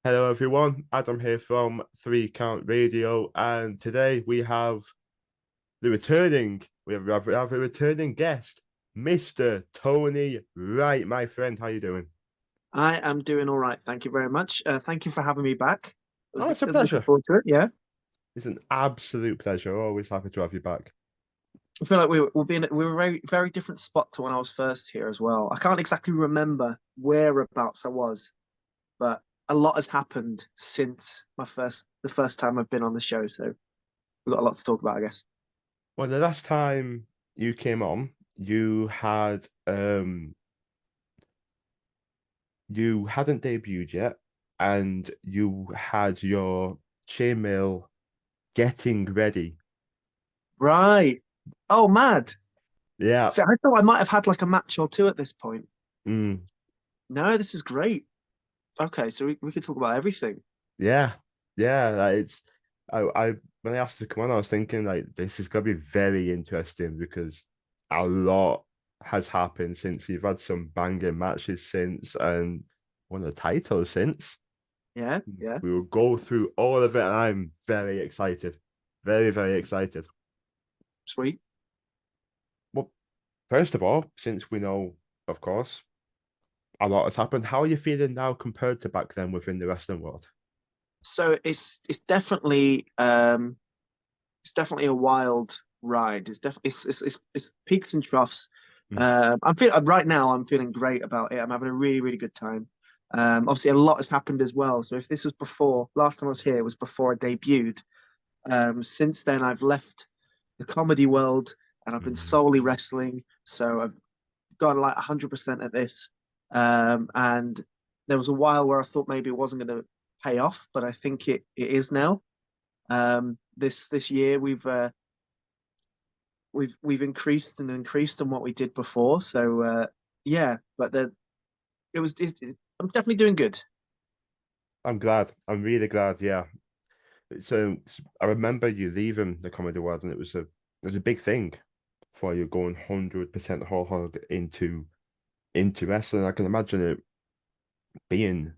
Hello, everyone. Adam here from Three Count Radio, and today we have a returning guest, Mr. Tony Wright. My friend, how you doing? I am doing all right. Thank you very much. Thank you for having me back. Oh, it's a Looking pleasure. forward to it. Yeah. It's an absolute pleasure. Always happy to have you back. I feel like we were a very, very different spot to when I was first here as well. I can't exactly remember whereabouts I was, but a lot has happened since the first time I've been on the show. So we've got a lot to talk about, I guess. Well, the last time you came on, you hadn't debuted yet, and you had your chainmail getting ready. Right. Oh, mad. Yeah. So I thought I might have had like a match or two at this point. Mm. No, this is great. Okay, so we could talk about everything. Yeah, yeah. I when I asked her to come on, I was thinking like this is gonna be very interesting because a lot has happened since you've had some banging matches since and won the title since. Yeah, yeah. We will go through all of it, and I'm very excited, very very excited. Sweet. Well, first of all, since we know, of course, a lot has happened, how are you feeling now compared to back then within the wrestling world? So it's definitely a wild ride. It's definitely it's peaks and troughs. Mm, I'm feeling right now. I'm feeling great about it. I'm having a really really good time. Obviously, a lot has happened as well. So if this was before last time I was here was before I debuted. Since then, I've left the comedy world and I've been mm. solely wrestling. So I've gone like 100% at this. And there was a while where I thought maybe it wasn't going to pay off, but I think it is now. This year we've increased and increased on what we did before. So yeah, but I'm definitely doing good. I'm glad. I'm really glad. Yeah. So I remember you leaving the comedy world, and it was a big thing for you going 100% whole hog into wrestling. I can imagine it being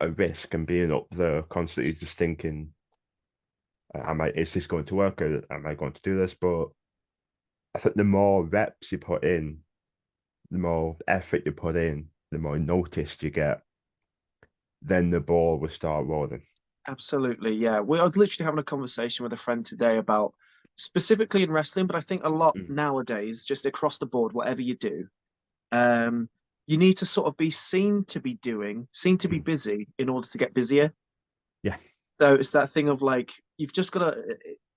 a risk and being up there constantly just thinking, is this going to work? Or am I going to do this? But I think the more reps you put in, the more effort you put in, the more notice you get, then the ball will start rolling. Absolutely, yeah. I was literally having a conversation with a friend today about specifically in wrestling, but I think a lot Mm, nowadays, just across the board, whatever you do, um, you need to sort of be seen to be mm. busy in order to get busier. Yeah. So it's that thing of like you've just got to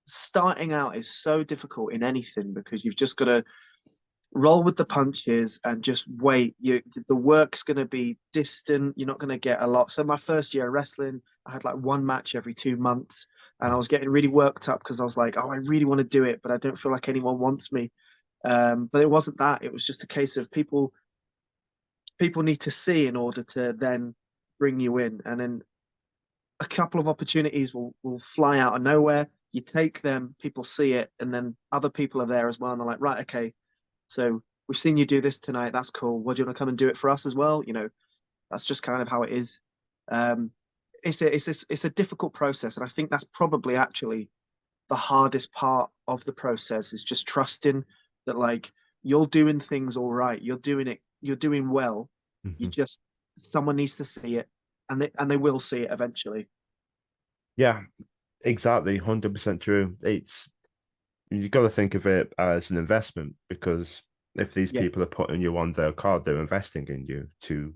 starting out is so difficult in anything because you've just got to roll with the punches and just wait. The work's going to be distant. You're not going to get a lot. So my first year of wrestling, I had like one match every 2 months, and I Mm. was getting really worked up because I was like, oh, I really want to do it, but I don't feel like anyone wants me. But it wasn't that. It was just a case of people need to see in order to then bring you in, and then a couple of opportunities will fly out of nowhere. You take them, people see it, and then other people are there as well, and they're like, right, okay, so we've seen you do this tonight. That's cool. What do you want to come and do it for us as well? That's just kind of how it is. Um, it's a difficult process, and I think that's probably actually the hardest part of the process is just trusting that like you're doing things all right. You're doing it. You're doing well. You Mhm. just someone needs to see it, and they will see it eventually. Yeah, exactly. 100% true. You got to think of it as an investment because if these Yeah, people are putting you on their card, they're investing in you to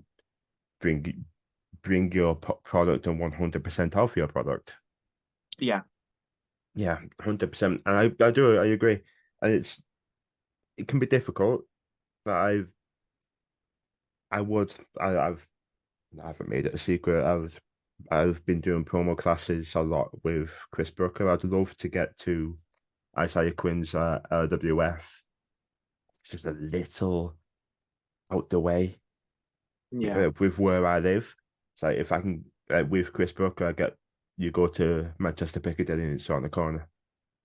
bring bring your product and 100% of your product. yeah. Yeah, 100%. And I agree. And it can be difficult, but I would I haven't made it a secret. I've been doing promo classes a lot with Chris Brooker. I'd love to get to Isaiah Quinn's LWF. It's just a little out the way Yeah, with where I live. So if I can, with Chris Brooker, you go to Manchester Piccadilly and it's on the corner.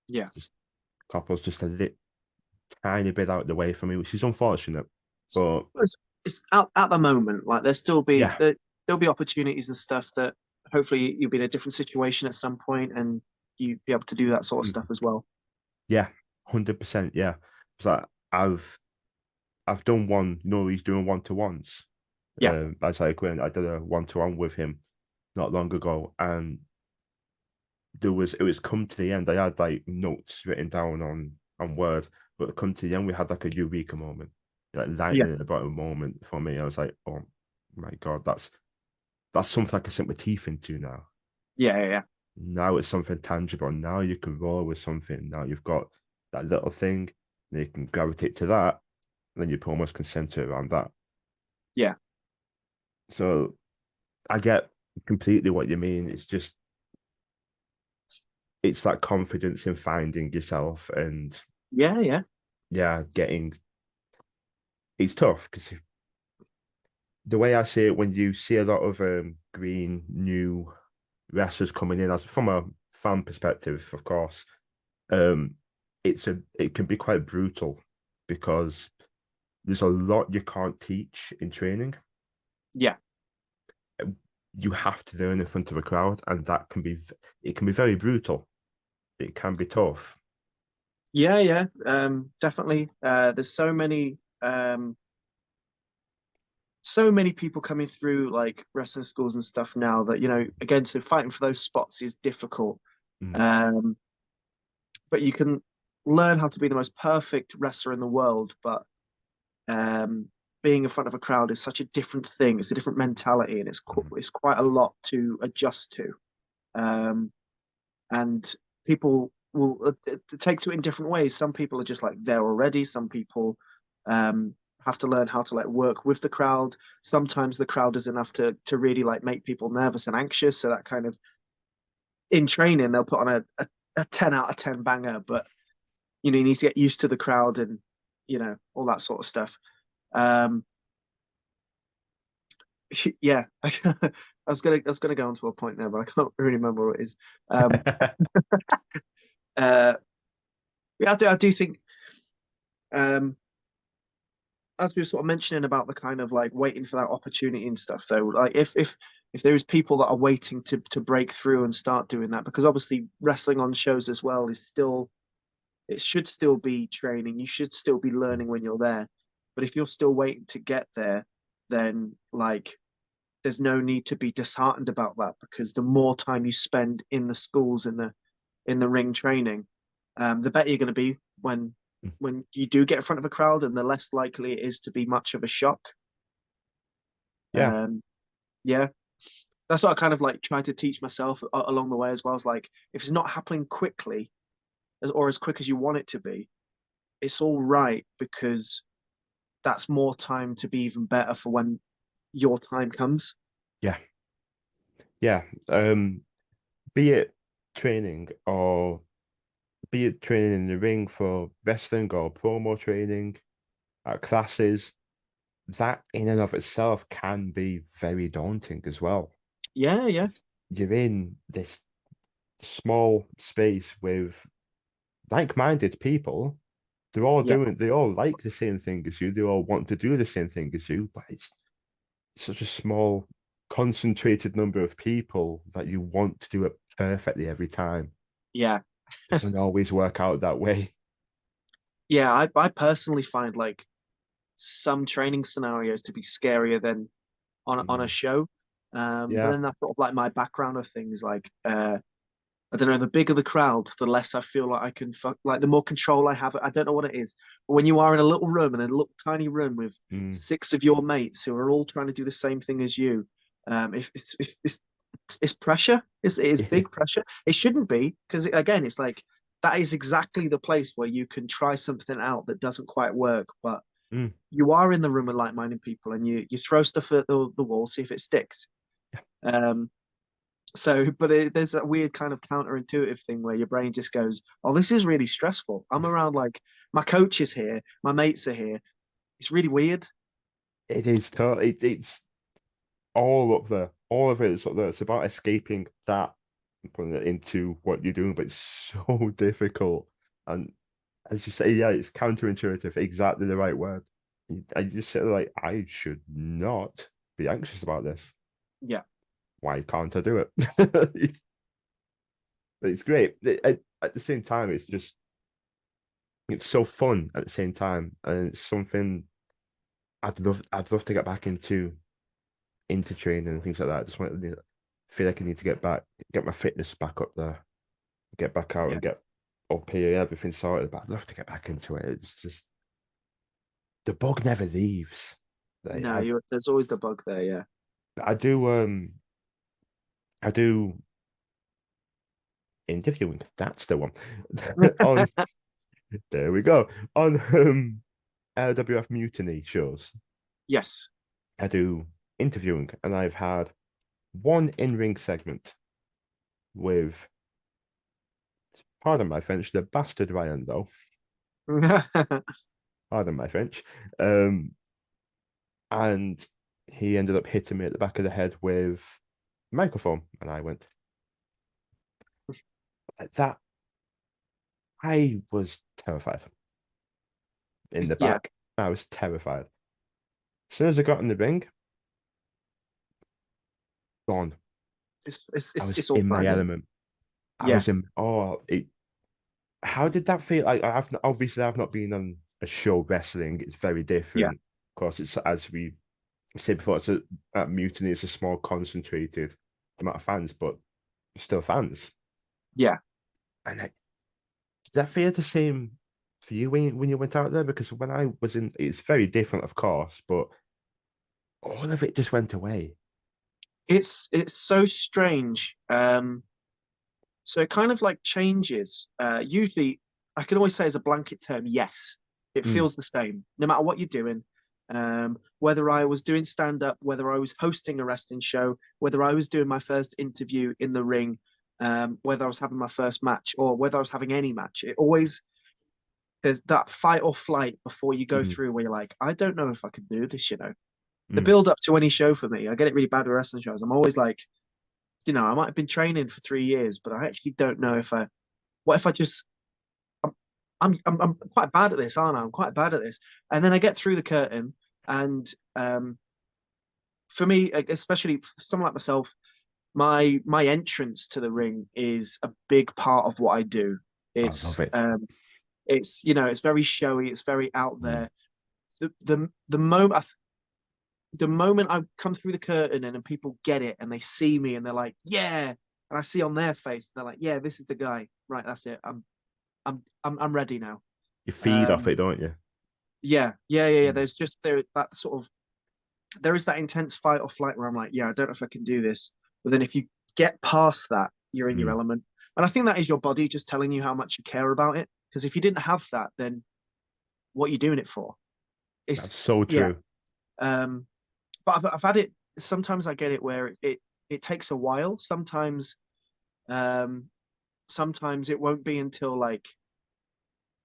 yeah. It's just couples just tiny bit out the way for me, which is unfortunate. But It's, it's at the moment, like yeah, there'll be opportunities and stuff that hopefully you'll be in a different situation at some point and you be able to do that sort of stuff as well. Yeah, 100%. Yeah. It's like I've done one, he's doing one-to-ones. Yeah, As I Quinn, I did a one-to-one with him not long ago, and it was come to the end. I had like notes written down on Word, but come to the end, we had like a eureka moment, like yeah, lightning in the bottom moment for me. I was like, oh my God, that's something I can sink my teeth into now. yeah. Now it's something tangible. Now you can roll with something. Now you've got that little thing, and you can gravitate to that, and then you almost can center it around that. Yeah. So I get completely what you mean. It's that confidence in finding yourself and Yeah. yeah, getting it's tough because the way I see it, when you see a lot of green new wrestlers coming in, as from a fan perspective, of course, um, it can be quite brutal because there's a lot you can't teach in training. Yeah. You have to learn in front of a crowd, and it can be very brutal. It can be tough. Yeah. Definitely. There's so many people coming through like wrestling schools and stuff now that, again, so fighting for those spots is difficult. Mm, Um, but you can learn how to be the most perfect wrestler in the world, but um, being in front of a crowd is such a different thing. It's a different mentality, and mm, it's quite a lot to adjust to. Um, and people will take to it in different ways. Some people are just like there already. Some people um, have to learn how to like work with the crowd. Sometimes the crowd is enough to really like make people nervous and anxious. So that kind of in training they'll put on a 10 out of 10 banger, but you need to get used to the crowd and all that sort of stuff. Um, yeah, I was gonna go on to a point there, but I can't really remember what it is. Uh, yeah, I do think um, as we were sort of mentioning about the kind of like waiting for that opportunity and stuff, though, like if there is people that are waiting to break through and start doing that, because obviously wrestling on shows as well is still it should still be training. You should still be learning when you're there. But if you're still waiting to get there, then like there's no need to be disheartened about that because the more time you spend in the schools in the ring training, the better you're going to be when you do get in front of a crowd, and the less likely it is to be much of a shock. yeah, Um, yeah, that's what I kind of like tried to teach myself along the way as well. As like if it's not happening quickly or as quick as you want it to be, it's all right because that's more time to be even better for when your time comes. yeah, yeah. Be it training or be it training in the ring for wrestling or promo training at classes, that in and of itself can be very daunting as well. Yeah. You're in this small space with like-minded people. Yeah. They all like the same thing as you. They all want to do the same thing as you, but it's such a small, concentrated number of people that you want to do it perfectly every time. Yeah. Doesn't always work out that way. Yeah, I personally find like some training scenarios to be scarier than on a Mm. show. But Yeah. then that's sort of like my background of things. Like I don't know, the bigger the crowd, the less I feel like I can like the more control I have. I don't know what it is, but when you are in a little room, in a little tiny room with Mm. six of your mates who are all trying to do the same thing as you, if it's pressure. It is big pressure. It shouldn't be because again, it's like that is exactly the place where you can try something out that doesn't quite work, but Mm. you are in the room with like-minded people, and you throw stuff at the wall, see if it sticks. Um, but there's that weird kind of counterintuitive thing where your brain just goes, "Oh, this is really stressful. I'm around like my coach is here, my mates are here. It's really weird." It is tough. It's all up there. All of it is up there. It's about escaping that and putting it into what you're doing, but it's so difficult. And as you say, yeah, it's counterintuitive, exactly the right word. I just say like, I should not be anxious about this. Yeah, why can't I do it? It's great. At the same time, it's so fun at the same time, and it's something I'd love to get back into training and things like that. I just want to feel like I need to get my fitness back up there, get back out Yeah. and get up here, everything sorted. But I'd love to get back into it. It's just the bug never leaves. Like, No, there's always the bug there. Yeah. I do I do interviewing. That's the one. On there we go. On LWF Mutiny shows. Yes. I do interviewing, and I've had one in-ring segment with, pardon my French, the bastard Ryan, though. Pardon my French. And he ended up hitting me at the back of the head with a microphone, and I went like that. I was terrified in the Yeah. back. I was terrified. As soon as I got in the ring, gone. I was It's all in my fine. element. I Yeah. was in. How did that feel? I've not been on a show wrestling. It's very Yeah. different. Of course, it's as we said before. At Mutiny, it's a small, concentrated amount of fans, but still fans. Yeah. And did that feel the same for you when you went out there? Because when I was in, it's very different, of course, but all of it just went away. It's so strange. So it kind of like changes. Usually, I can always say as a blanket term, yes, it Mm, feels the same no matter what you're doing. Whether I was doing stand up, whether I was hosting a wrestling show, whether I was doing my first interview in the ring, whether I was having my first match, or whether I was having any match, it always there's that fight or flight before you go mm, through where you're like, I don't know if I can do this. The mm. build up to any show for me, I get it really bad with wrestling shows. I'm always like, I might have been training for 3 years, but I actually don't know if I. What if I just? I'm quite bad at this, aren't I? I'm quite bad at this, and then I get through the curtain, and for me, especially for someone like myself, my entrance to the ring is a big part of what I do. I love It's it. it's very showy, it's very out Mm. there. The moment the moment I come through the curtain and people get it and they see me and they're like, yeah, and I see on their face, they're like, yeah, this is the guy. Right, that's it. I'm ready now. You feed off Um, it, don't you? yeah. Mm, There's just that sort of there is that intense fight or flight where I'm like, yeah, I don't know if I can do this. But then if you get past that, you're in your mm. element. And I think that is your body just telling you how much you care about it. Because if you didn't have that, then what are you doing it for? It's That's so yeah. true. Um, but I've had it. Sometimes I get it where it takes a while. Um, sometimes it won't be until like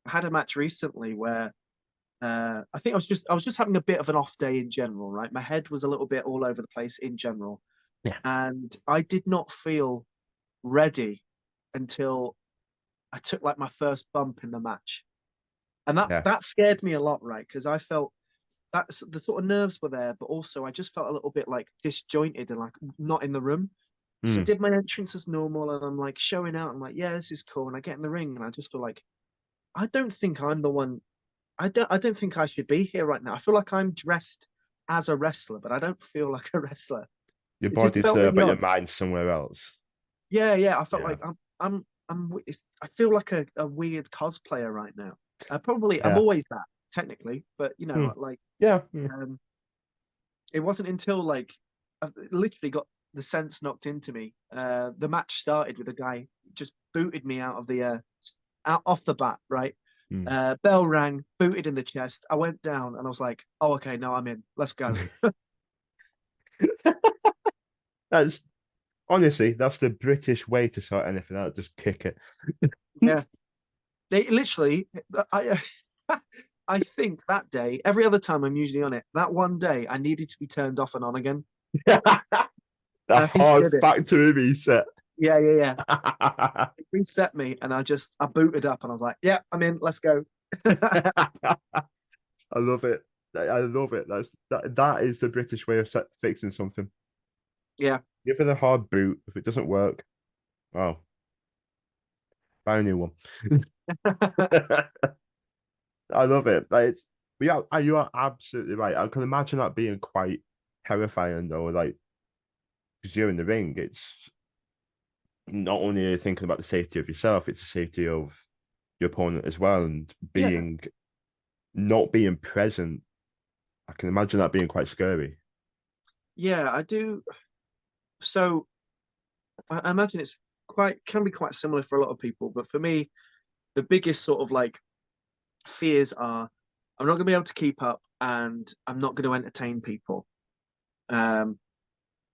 I had a match recently where I think I was just having a bit of an off day in general, right? My head was a little bit all over the place in general, Yeah. and I did not feel ready until I took like my first bump in the match, and Yeah. that scared me a lot, right? Because I felt that the sort of nerves were there, but also I just felt a little bit like disjointed and like not in the room. So I Mm. did my entrance as normal, and I'm like showing out. I'm like, yeah, this is cool, and I get in the ring, and I just feel like I don't think I'm the one. I don't think I should be here right now. I feel like I'm dressed as a wrestler, but I don't feel like a wrestler. Your It just body's felt there, really but your odd. mind's somewhere else. Yeah. I felt Yeah. like I feel like a weird cosplayer right now. I'm Yeah. always that technically, but Mm. like Yeah. Mm. um, it wasn't until like I literally got the sense knocked into me. The match started with a guy just booted me out of the out off the bat, right? Mm. Bell rang, booted in the chest. I went down and I was like, oh, okay, now I'm in. Let's go. That's honestly, that's the British way to sort anything out. Just kick it. Yeah. They literally, I, I think that day, every other time I'm usually on it, that one day I needed to be turned off and on again. The And I think it hard did it. factory reset. Yeah. It reset me and I booted up and I was like, yeah, I'm in. Let's go. I love it. I love it. That is the British way of fixing something. Yeah. Give it a hard boot. If it doesn't work, well, buy a new one. I love it. Like, it's, but yeah, you are absolutely right. I can imagine that being quite terrifying, though. Like, because you're in the ring, it's not only are you thinking about the safety of yourself, it's the safety of your opponent as well. And Yeah. being not being present, I can imagine that being quite scary. Yeah, I do. So I imagine it's quite can be quite similar for a lot of people, but for me, the biggest sort of like fears are I'm not going to be able to keep up and I'm not going to entertain people. Um,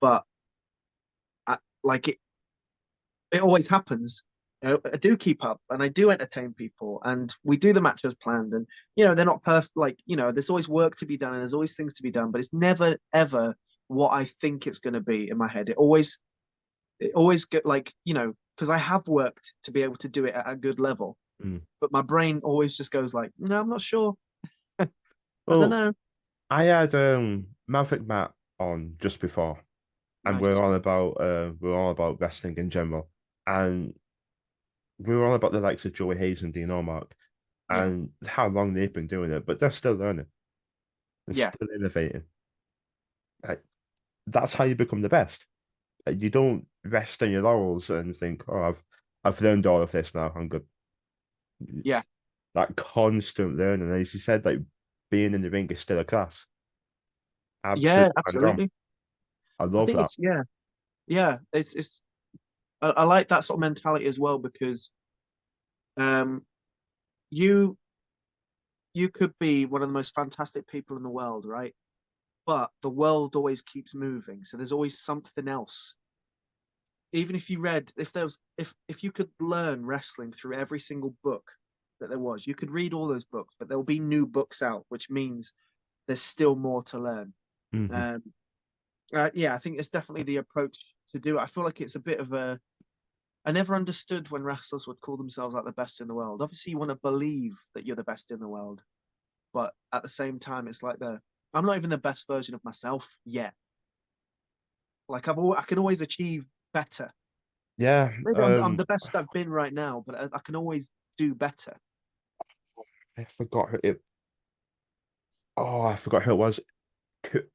but like it always happens. You know, I do keep up and I do entertain people and we do the match as planned. And, they're not perfect. Like, there's always work to be done and there's always things to be done, but it's never, ever what I think it's going to be in my head. It always get like, because I have worked to be able to do it at a good level, Mm. but my brain always just goes like, no, I'm not sure. I don't Well, know. I had Maverick Matt on just before, and Nice. we're all about wrestling in general, and we were all about the likes of Joey Hayes and Dean Allmark, Yeah. and how long they've been doing it, but they're still learning, they're Yeah. still innovating. Like, that's how you become the best. You don't rest on your laurels and think, "Oh, I've learned all of this now. I'm good." Yeah. It's that constant learning. And as you said, like being in the ring is still a class. Yeah, Absolutely bang on. absolutely. I I love think that. it's, yeah. Yeah. I like that sort of mentality as well because um, you you could be one of the most fantastic people in the world, right? But the world always keeps moving, so there's always something else. Even if you read, if there was, if you could learn wrestling through every single book that there was, you could read all those books, but there will be new books out, which means there's still more to learn. Hmm. Um, yeah, I think it's definitely the approach to do it. I feel like it's a bit of a. I never understood when wrestlers would call themselves like the best in the world. Obviously, you want to believe that you're the best in the world, but at the same time, it's like I'm not even the best version of myself yet. Like I can always achieve better. Yeah. Maybe I'm the best I've been right now, but I can always do better. I forgot who it. Oh, I forgot who it was.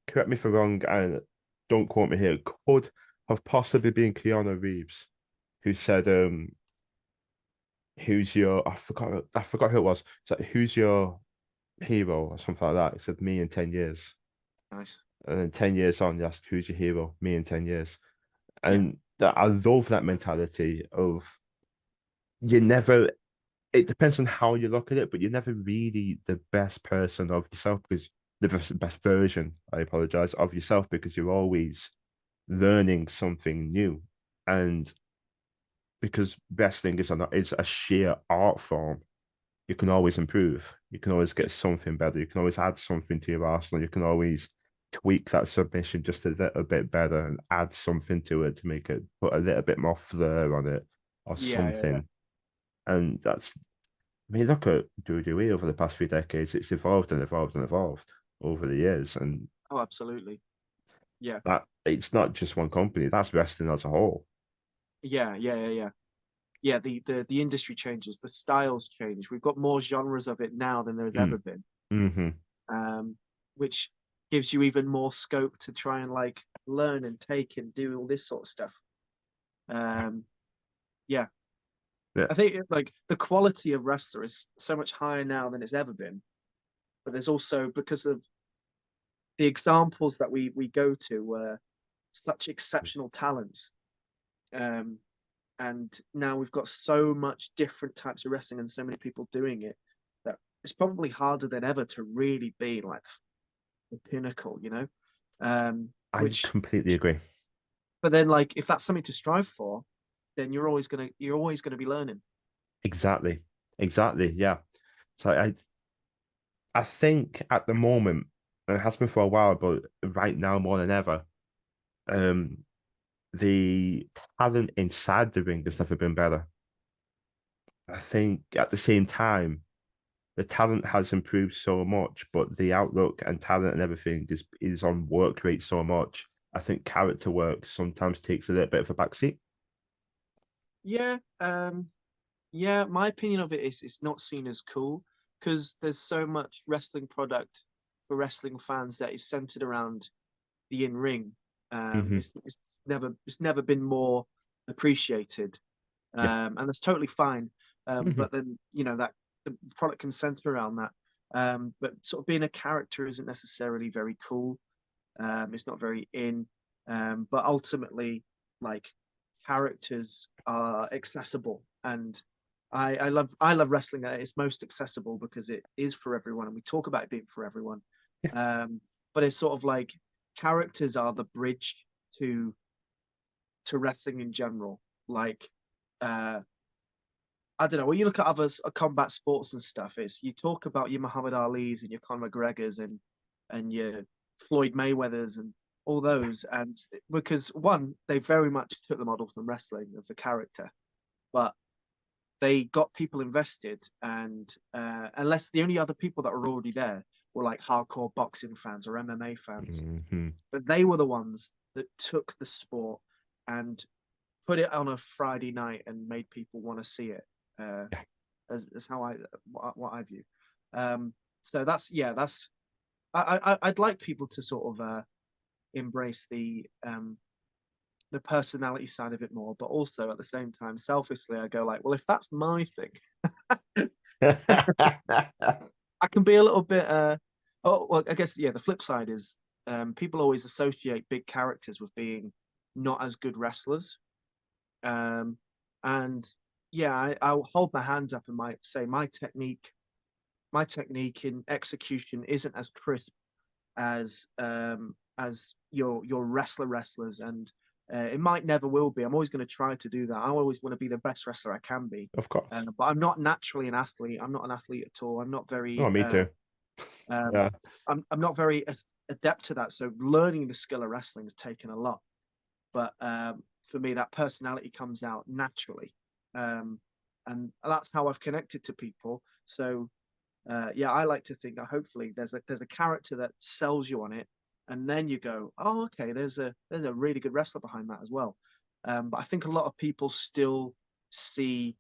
Correct me if I'm wrong, and don't quote me here. Could have possibly been Keanu Reeves, who said, "Who's your?" I forgot who it was. It's like, "Who's your hero?" or something like that. He said, "Me in 10 years." Nice. And then 10 years on, you ask, "Who's your hero?" Me in 10 years. Yeah. And I love that mentality of you never. It depends on how you look at it, but you're never really the best person of yourself because best version, I apologize, of yourself because you're always learning something new. And because wrestling is a sheer art form, you can always improve. You can always get something better. You can always add something to your arsenal. You can always tweak that submission just a little bit better and add something to it to make it put a little bit more flair on it or Yeah. Yeah. Yeah. something. And that's I mean, look at WWE over the past few decades. It's evolved and evolved and evolved over the years, and Oh, absolutely. Yeah. that it's not just one company. That's wrestling as a whole. Yeah. Yeah. Yeah. Yeah. Yeah. The industry changes. The styles change. We've got more genres of it now than there's Mm. ever been. Hmm. Which gives you even more scope to try and like learn and take and do all this sort of stuff. Um, yeah, Yeah, I think like the quality of wrestler is so much higher now than it's ever been. But there's also because of the examples that we go to were such exceptional talents. Um, and now we've got so much different types of wrestling and so many people doing it that it's probably harder than ever to really be like the pinnacle. I Which completely agree. But then, like, if that's something to strive for, then you're always gonna be learning. Exactly, exactly. Yeah. So I think at the moment, and it has been for a while, but right now more than ever, um, the talent inside the ring has never been better. I think at the same time, the talent has improved so much, but the outlook and talent and everything is on work rate so much. I think character work sometimes takes a little bit of a backseat. Yeah, yeah. My opinion of it is it's not seen as cool because there's so much wrestling product for wrestling fans that is centered around the in ring. Hmm. It's never been more appreciated, Yeah. and that's totally fine. Hmm. But then that the product can center around that. But sort of being a character isn't necessarily very cool. It's not very in. But ultimately, like characters are accessible, and I love wrestling at its most accessible because it is for everyone, and we talk about it being for everyone. Yeah. Um, but it's sort of like characters are the bridge to wrestling in general. Like, uh, I don't know. When you look at other combat sports and stuff, it's you talk about your Muhammad Ali's and your Conor McGregor's and your Floyd Mayweather's and all those, and because one, they very much took the model from wrestling of the character, but they got people invested, and unless the only other people that were already there were like hardcore boxing fans or MMA fans, Hmm. but they were the ones that took the sport and put it on a Friday night and made people want to see it. Uh, Yeah. as how what I view. So that's I'd like people to sort of embrace the personality side of it more, but also at the same time, selfishly, I go like, well, if that's my thing, I can be a little bit. Oh, well, I guess yeah. The flip side is people always associate big characters with being not as good wrestlers, um, and yeah, I'll hold my hands up and might say my technique in execution isn't as crisp as your wrestlers, and it might never will be. I'm always going to try to do that. I always want to be the best wrestler I can be, Of course. but I'm not naturally an athlete. I'm not an athlete at all. I'm not Oh, very me too. um, Yeah. I'm not very adept to that. So learning the skill of wrestling has taken a lot. But for me, that personality comes out naturally, um, and that's how I've connected to people. So yeah, I like to think that hopefully there's a character that sells you on it, and then you go, oh, okay, there's a really good wrestler behind that as well. But I think a lot of people still see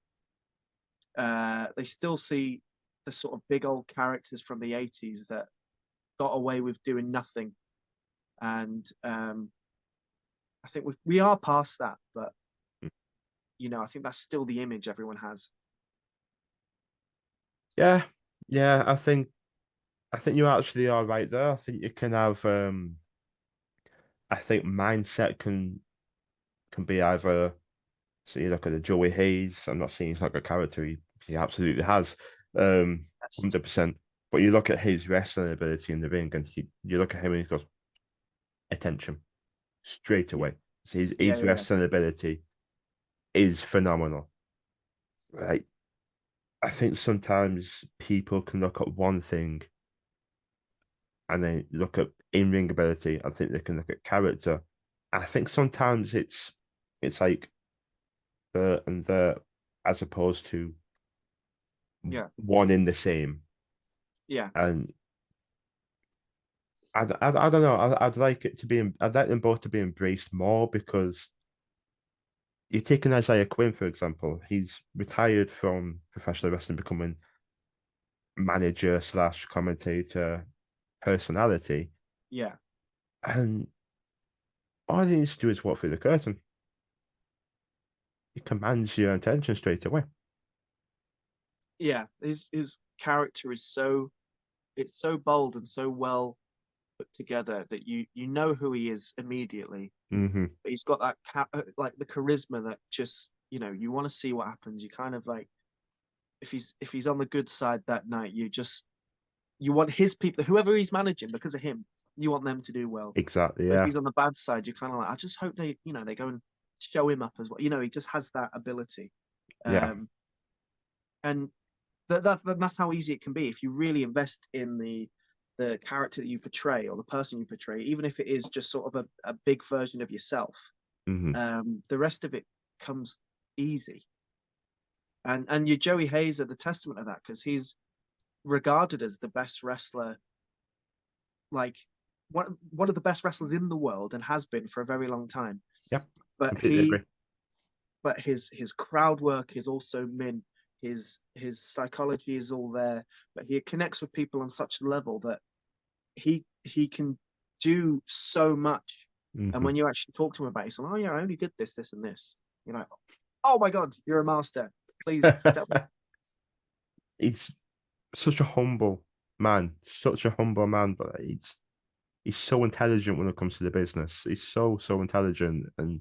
they still see the sort of big old characters from the 80s that got away with doing nothing, and I think we are past that, but I think that's still the image everyone has. Yeah. Yeah. I think you actually are right there. I think you can have I think mindset can be either, so you look at the Joey Hayes, I'm not saying he's not a character, he absolutely has. Yes. 100%. But you look at his wrestling ability in the ring and you look at him and he goes, attention, straight Yeah. away. So his Yeah. wrestling ability is phenomenal. Right. I think sometimes people can look at one thing and then look at in-ring ability. I think they can look at character. I think sometimes it's like the and the as opposed to Yeah. one in the same. Yeah. And I don't know. I'd like it to be. I'd like them both to be embraced more because you take an Isaiah Quinn, for example. He's retired from professional wrestling, becoming manager slash commentator personality, Yeah. and all he needs to do is walk through the curtain. He commands your attention straight away. Yeah. His character is it's so bold and so well put together that you know who he is immediately. Hmm. But he's got that like the charisma that just you want to see what happens. You kind of like if he's on the good side that night, you want his people, whoever he's managing, because of him, you want them to do well. Exactly. But if Yeah. he's on the bad side, you're kind of like, I just hope they go and show him up as well. He just has that ability, Yeah. um, and that's how easy it can be if you really invest in the character that you portray or the person you portray, even if it is just sort of a big version of yourself. Hmm. The rest of it comes easy, and your Joey Hayes are the testament of that because he's regarded as the best wrestler, like one of the best wrestlers in the world and has been for a very long time. Yeah, But completely agree. his crowd work is also mint. His psychology is all there, but he connects with people on such a level that he can do so much. And Hmm. when you actually talk to him about it, he's like, oh yeah, I only did this, this, and this. You're like, oh my god, you're a master. Please tell me. He's such a humble man, such a humble man, but he's so intelligent when it comes to the business. He's so intelligent, and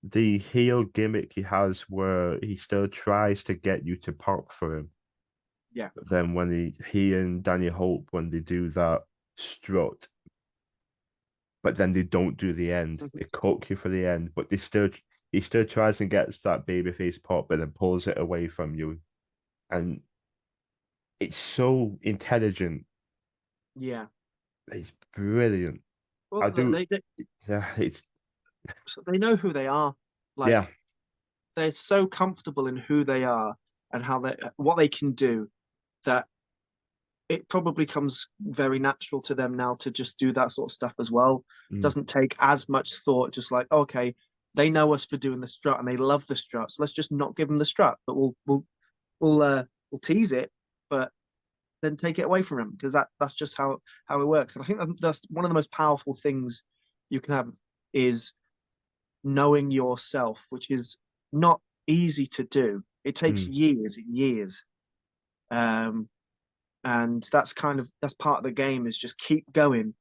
the heel gimmick he has where he still tries to get you to pop for him. Yeah. But then when he and Danny Hope when they do that strut, but then they don't do the end. They cook you for the end, but he still tries and gets that babyface pop, but then pulls it away from you. And it's so intelligent. Yeah. It's brilliant. Well, I do. they Yeah, it's so they know who they are. yeah. Like they're so comfortable in who they are and how they what they can do that it probably comes very natural to them now to just do that sort of stuff as well. Mm, Doesn't take as much thought. Just like okay, they know us for doing the strut and they love the strut, so let's just not give them the strut, but we'll tease it, but then take it away from them because that's just how it works. And I think that's one of the most powerful things you can have is knowing yourself, which is not easy to do. It takes mm. years and years. Um, and that's part of the game is just keep going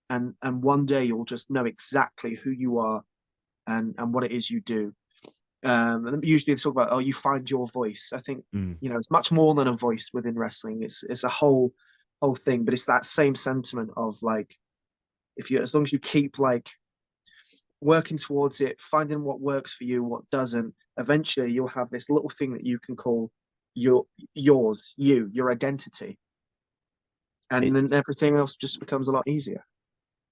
and one day you'll just know exactly who you are and what it is you do. And usually they talk about, oh, you find your voice. I think, Mm. it's much more than a voice within wrestling. It's a whole thing, but it's that same sentiment of like, if you as long as you keep like working towards it, finding what works for you, what doesn't, eventually you'll have this little thing that you can call your identity. And It then everything else just becomes a lot easier.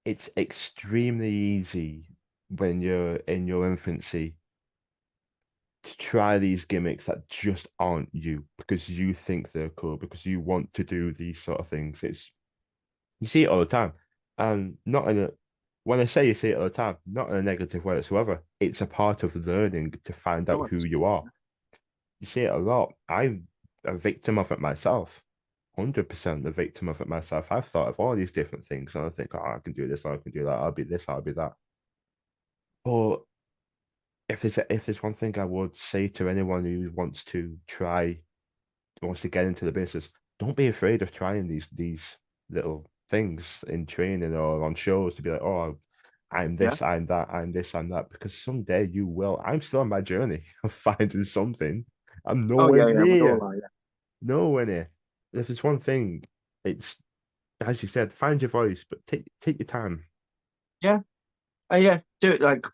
it's extremely easy when you're in your infancy to try these gimmicks that just aren't you because you think they're cool because you want to do these sort of things. It's you see it all the time, and not in a when I say you see it all the time, not in a negative way whatsoever. It's a part of learning to find Oh, out who you absolutely. are. You see it a lot. I'm a victim of it myself. 100% a victim of it myself. I've thought of all these different things and I think, oh, I can do this, I can do that, I'll be this, I'll be that. But if there's one thing I would say to anyone who wants to get into the business, don't be afraid of trying these little things in training or on shows to be like, oh, I'm Yeah. this, I'm that, I'm this, I'm that, because someday you will. I'm still on my journey of finding something. I'm Oh nowhere yeah, yeah. We all near, are. Yeah. nowhere near. If it's one thing, it's as you said, find your voice, but take your time. Yeah. Yeah. Do it like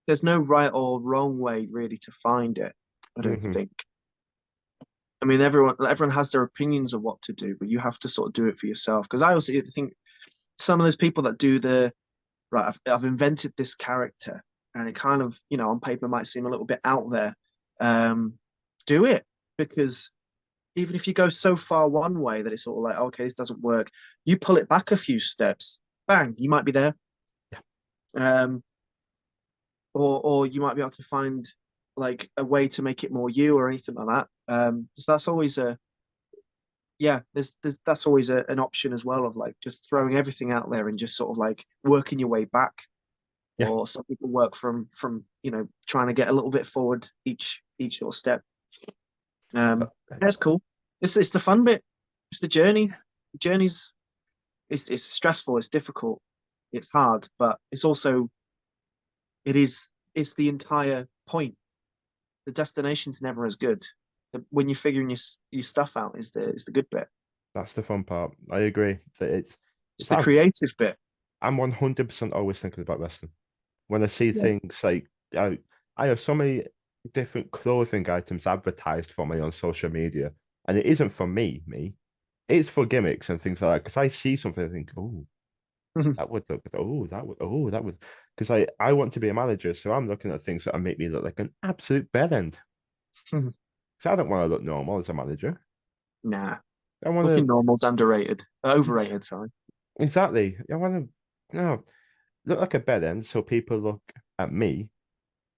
there's no right or wrong way really to find it. I don't Hmm. think. I mean, everyone has their opinions of what to do, but you have to sort of do it for yourself. Because I also think some of those people that do the right, I've invented this character, and it kind of on paper might seem a little bit out there. Um, do it because even if you go so far one way that it's sort of like okay, this doesn't work, you pull it back a few steps, bang, you might be there. Um, or you might be able to find like a way to make it more you or anything like that. So that's always a yeah. There's that's always an option as well of like just throwing everything out there and just sort of like working your way back. Yeah. Or some people work from trying to get a little bit forward each little step. That's cool. It's the fun bit. It's the journey. The journey's it's stressful. It's difficult. It's hard, but it's also it's the entire point. The destination's never as good. When you're figuring your stuff out is the good bit. That's the fun part. I agree that It's it's the like creative bit. I'm 100% always thinking about wrestling. When I see Yeah. things like I have so many different clothing items advertised for me on social media, and it isn't for me. It's for gimmicks and things like that. Because I see something, I think, oh, that would look, that would. Because I want to be a manager, so I'm looking at things that make me look like an absolute bellend. So I don't want to look normal as a manager. Nah, I want looking to normal's underrated, overrated. Sorry. exactly. I want to. No, look like a bed end, so people look at me,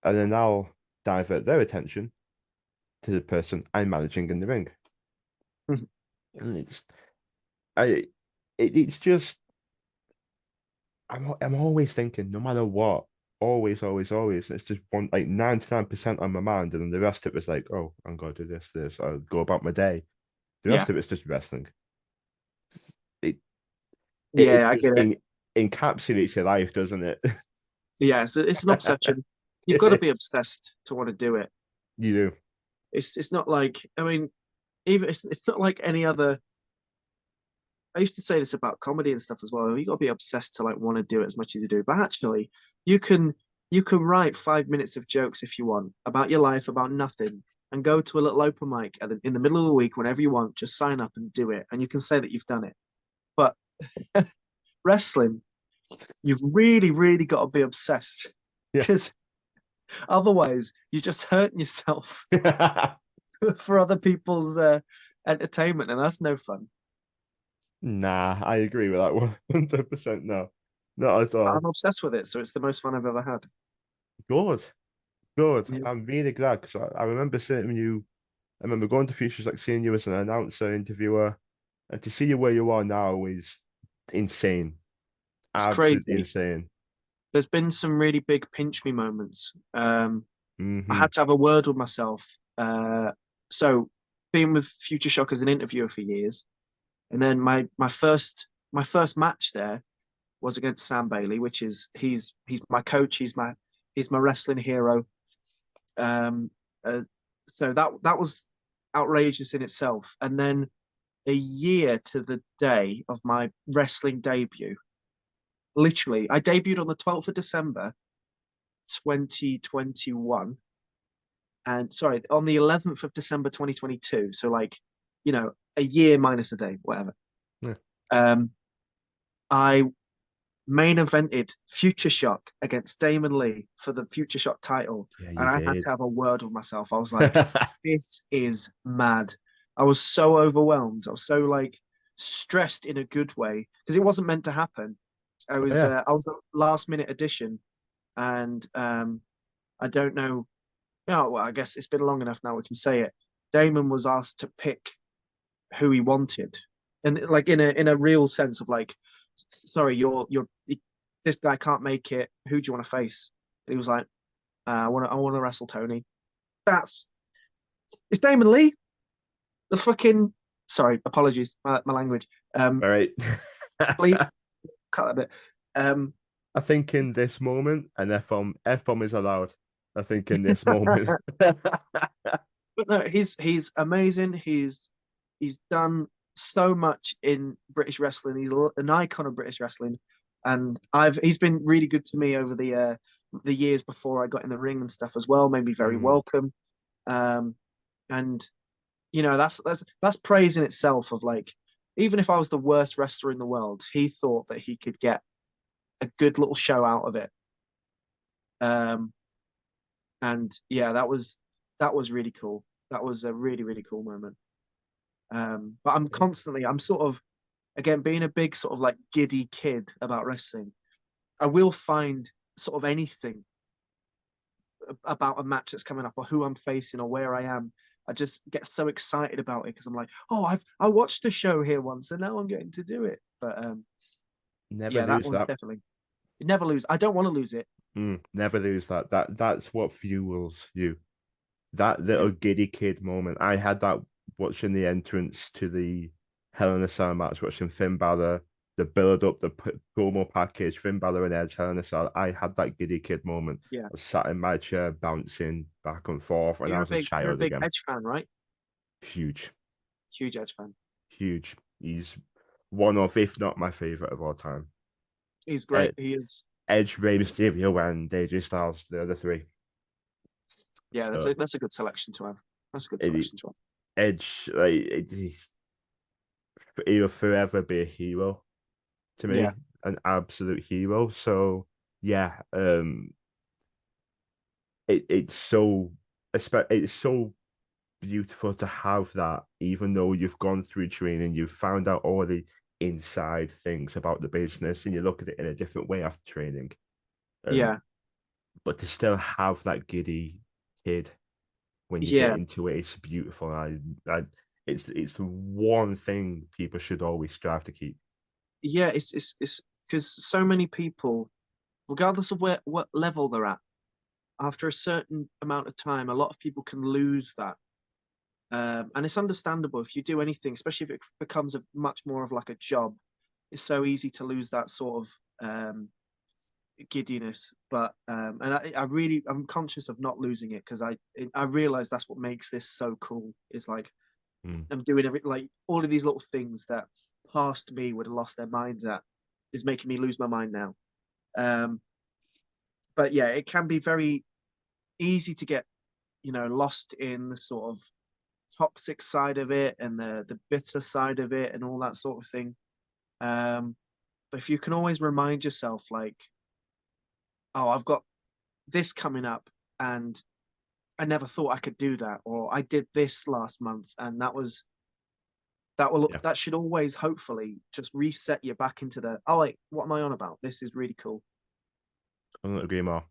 and then I'll divert their attention to the person I'm managing in the ring. And I, it's just, I'm always thinking, no matter what, always. It's just one like 99% on my mind, and then the rest of it's like, oh, I'm gonna do this. I'll go about my day. The Yeah, rest of it's just wrestling. It it yeah, I just get it. encapsulates your life, doesn't it? Yeah, it's an obsession. You've got to be obsessed to want to do it. You do. It's not like, I mean, even it's not like any other. I used to say this about comedy and stuff as well. You got to be obsessed to like want to do it as much as you do. But actually, you can you can write 5 minutes of jokes if you want about your life, about nothing, and go to a little open mic in the middle of the week whenever you want. Just sign up and do it, and you can say that you've done it. But wrestling, you've really got to be obsessed Yeah. because otherwise you're just hurting yourself for other people's entertainment, and that's no fun. Nah, I agree with that 100%. No, not at I'm all. obsessed with it, so it's the most fun I've ever had. Good, good. Yeah, I'm really glad because I remember seeing you. I remember going to features like seeing you as an announcer, interviewer, and to see you where you are now is insane. it's Absolutely crazy. insane. There's been some really big pinch me moments. I Hmm. had to have a word with myself. So, being with Future Shock as an interviewer for years, and then my first match there was against Sam Bailey, which is he's my coach. He's my wrestling hero. Um, uh, so that was outrageous in itself. And then a year to the day of my wrestling debut, literally, I debuted on the 12th of December, 2021, and sorry, on the 11th of December 2022. So like, a year minus a day, whatever. Yeah, Um, I main evented Future Shock against Damon Lee for the Future Shock title, yeah, and you I had did. to have a word with myself. I was like, "This is mad." I was so overwhelmed. I was so like stressed in a good way because it wasn't meant to happen. Yeah, I was a last minute addition, and I don't know. Yeah, well, I guess it's been long enough now. We can say it. Damon was asked to pick who he wanted, and like in a real sense of like, sorry, you're this guy can't make it. Who do you want to face? And he was like, I want to wrestle Tony. That's it's Damon Lee. The fucking sorry, apologies, my language. all right. Please cut that bit. Um, I think in this moment, an F bomb is allowed. I think in this moment. but no, he's amazing. He's done so much in British wrestling. He's an icon of British wrestling, and he's been really good to me over the years before I got in the ring and stuff as well. Made me very Mm, welcome, um, and that's praise in itself. Of like, even if I was the worst wrestler in the world, he thought that he could get a good little show out of it. Um, and yeah, that was really cool. That was a really cool moment. But I'm sort of, again, being a big sort of like giddy kid about wrestling, I will find sort of anything about a match that's coming up or who I'm facing or where I am. I just get so excited about it because I'm like, oh, I watched a show here once and now I'm getting to do it. But never yeah, that lose one's that. definitely you never lose. I don't want to lose it. Never lose that. That's what fuels you. That Yeah, little giddy kid moment. I had that watching the entrance to the Hell in a Cell match, watching Finn Balor, the build up, the promo package, Finn Balor and Edge, Hell in a Cell. I had that giddy kid moment. yeah. I was sat in my chair, bouncing back and forth, and I was a You're a child big again. Edge fan, right? Huge, Huge Edge fan. huge. He's one of, if not my favorite of all time. He's Ed- great. He is. Edge, Rey Mysterio, and AJ Styles, the other three. Yeah, that's So a good selection to have. That's a good it, selection to have. Edge, like he'll forever be a hero to Yeah, me, an absolute hero. So yeah, it's so it's so beautiful to have that, even though you've gone through training, you've found out all the inside things about the business, and you look at it in a different way after training. Um, Yeah, but to still have that giddy kid when you get yeah, into it, it's beautiful. It's the one thing people should always strive to keep. yeah. It's because so many people, regardless of what level they're at, after a certain amount of time, a lot of people can lose that. And it's understandable if you do anything, especially if it becomes much more of like a job. It's so easy to lose that sort of giddiness. But and I'm conscious of not losing it because I realize that's what makes this so cool. Is like Mm. I'm doing like all of these little things that past me would have lost their minds at is making me lose my mind now. Um, but yeah, it can be very easy to get lost in the sort of toxic side of it and the bitter side of it and all that sort of thing. But if you can always remind yourself, like, oh, I've got this coming up, and I never thought I could do that, or I did this last month, and Yeah, that should always hopefully just reset you back into the oh wait, what am I on about? This is really cool. couldn't agree more.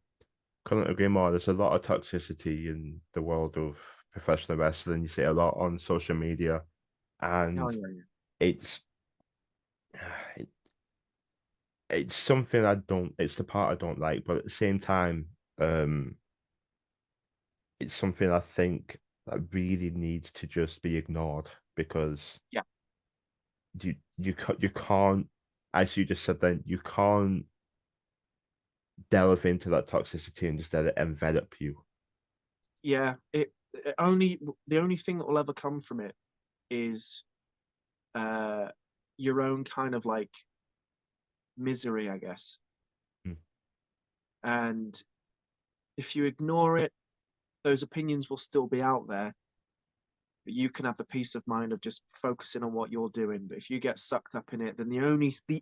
Couldn't agree more. There's a lot of toxicity in the world of professional wrestling. You see it a lot on social media, Oh and yeah, yeah. it's it, it's something I don't. It's the part I don't like, but at the same time, um, it's something I think that really needs to just be ignored because Yeah. you can't, as you just said, then you can't delve into that toxicity and just let it envelop you. Yeah, it only the only thing that will ever come from it is uh your own kind of like misery, I guess. Mm. And if you ignore it, those opinions will still be out there, but you can have the peace of mind of just focusing on what you're doing. But if you get sucked up in it, then the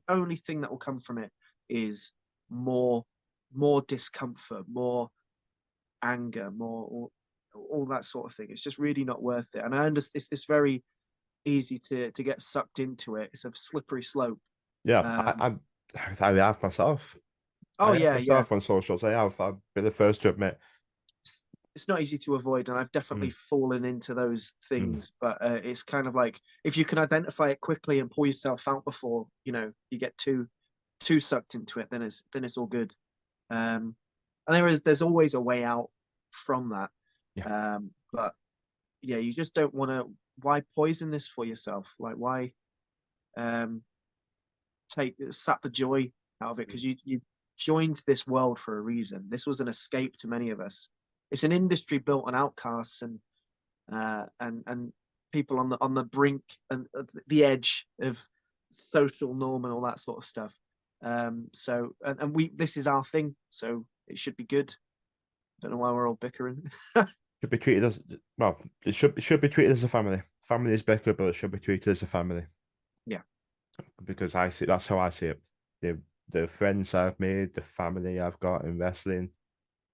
only thing that will come from it is more more discomfort, more anger, more all that sort of thing. It's just really not worth it. And I understand it's very easy to get sucked into it. It's a slippery slope. Yeah, Um, I have myself. I oh have yeah, yeah. myself on socials. I have. I've been the first to admit. It's not easy to avoid, and I've definitely Mm, fallen into those mm, things. But it's kind of like if you can identify it quickly and pull yourself out before you get too sucked into it, then it's all good. And there's always a way out from that. yeah, But yeah, you just don't want to. Why poison this for yourself? Like why um, take sap the joy out of it? Because you joined this world for a reason. This was an escape to many of us. It's an industry built on outcasts and people on the brink and the edge of social norm and all that sort of stuff. So and we this is our thing, so it should be good. Don't know why we're all bickering. should be treated as well. It should be treated as a family. Family is better, but it should be treated as a family Yeah, because I see that's how I see it. The friends I've made, the family I've got in wrestling,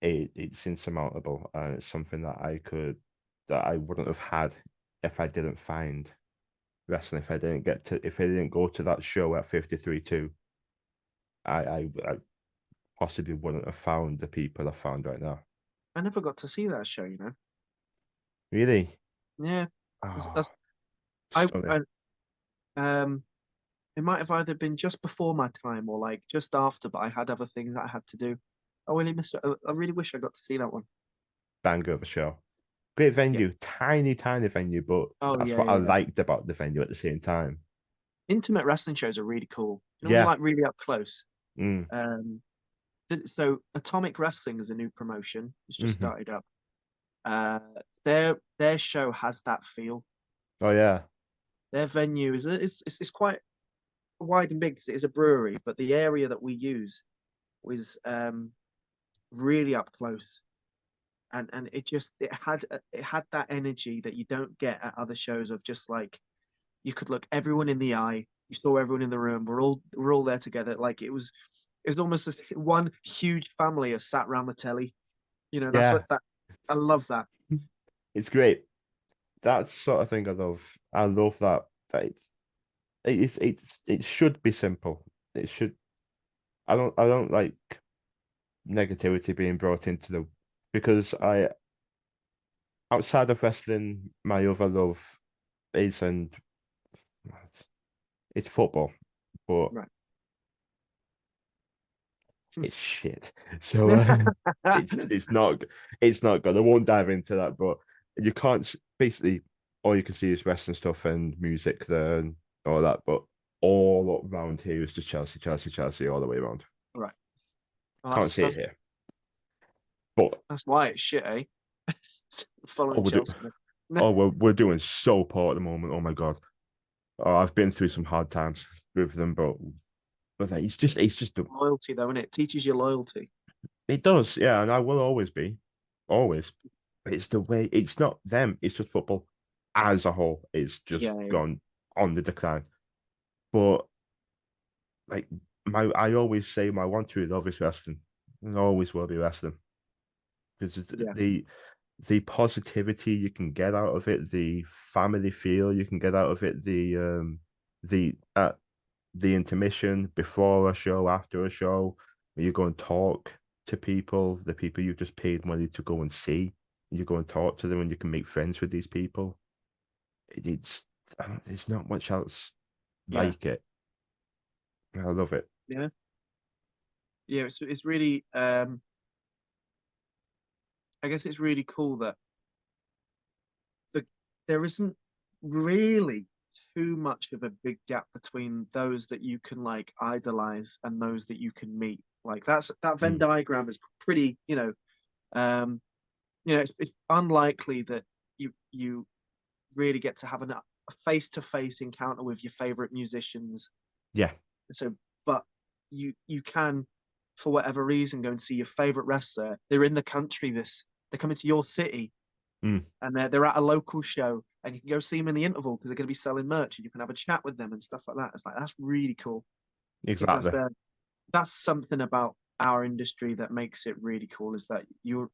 it's insurmountable, and it's something that I wouldn't have had if I didn't find wrestling. If I didn't go to that show at 53-2, I possibly wouldn't have found the people I found right now. I never got to see that show. Really? Yeah, Oh, that's I, stunning. I it might have either been just before my time or like just after, but I had other things that I had to do. I really missed it. I really wish I got to see that one. Banger of a show. Great Yeah. venue, tiny, tiny venue, but Oh that's yeah, what I yeah, yeah. liked about the venue at the same time. Intimate wrestling shows are really cool. When you're Yeah. like really up close. Mm, Um, so Atomic Wrestling is a new promotion. It's just hmm. started up. Uh, their show has that feel. Oh yeah. Their venue is quite wide and big because it is a brewery, but the area that we use was really up close, and it had that energy that you don't get at other shows of just like you could look everyone in the eye, you saw everyone in the room, we're all there together. Like it was almost as one huge family has sat around the telly. That's Yeah. what that I love that. It's great. That's the sort of thing I love. I love that it should be simple. It should. I don't like negativity being brought into the because I outside of wrestling, my other love is and it's football, but Right. it's shit. So it's not good. I won't dive into that, but you can't basically all you can see is wrestling stuff and music there and all that, but all around here is just Chelsea, Chelsea, Chelsea all the way around. Right. Well, Can't see it that's here. But that's why it's shit, eh? oh Following we're do, Chelsea. oh we're doing so poor at the moment. Oh my god. Oh, I've been through some hard times with them, but it's just Loyalty, though, innit? It teaches you loyalty. it does, yeah, and I will always be, always. But it's the way it's not them, it's just football as a whole. It's just Yeah, yeah, gone on the decline. But like I always say my one true love is wrestling. And always will be wrestling. Because yeah, the positivity you can get out of it, the family feel you can get out of it, the intermission before a show, after a show, where you go and talk to people, the people you've just paid money to go and see. You go and talk to them, and you can make friends with these people. It's there's not much else yeah, like it. I love it. yeah, yeah. It's really I guess it's really cool that the there isn't really too much of a big gap between those that you can like idolize and those that you can meet. Like that Venn Mm. diagram is pretty, um, it's unlikely that you really get to have a face-to-face encounter with your favorite musicians. Yeah. So, but you can, for whatever reason, go and see your favorite wrestler. They're in the country. They're coming to your city, Mm. and they're at a local show, and you can go see them in the interval because they're going to be selling merch, and you can have a chat with them and stuff like that. It's like that's really cool. I think Exactly. that's something about our industry that makes it really cool. Is that you're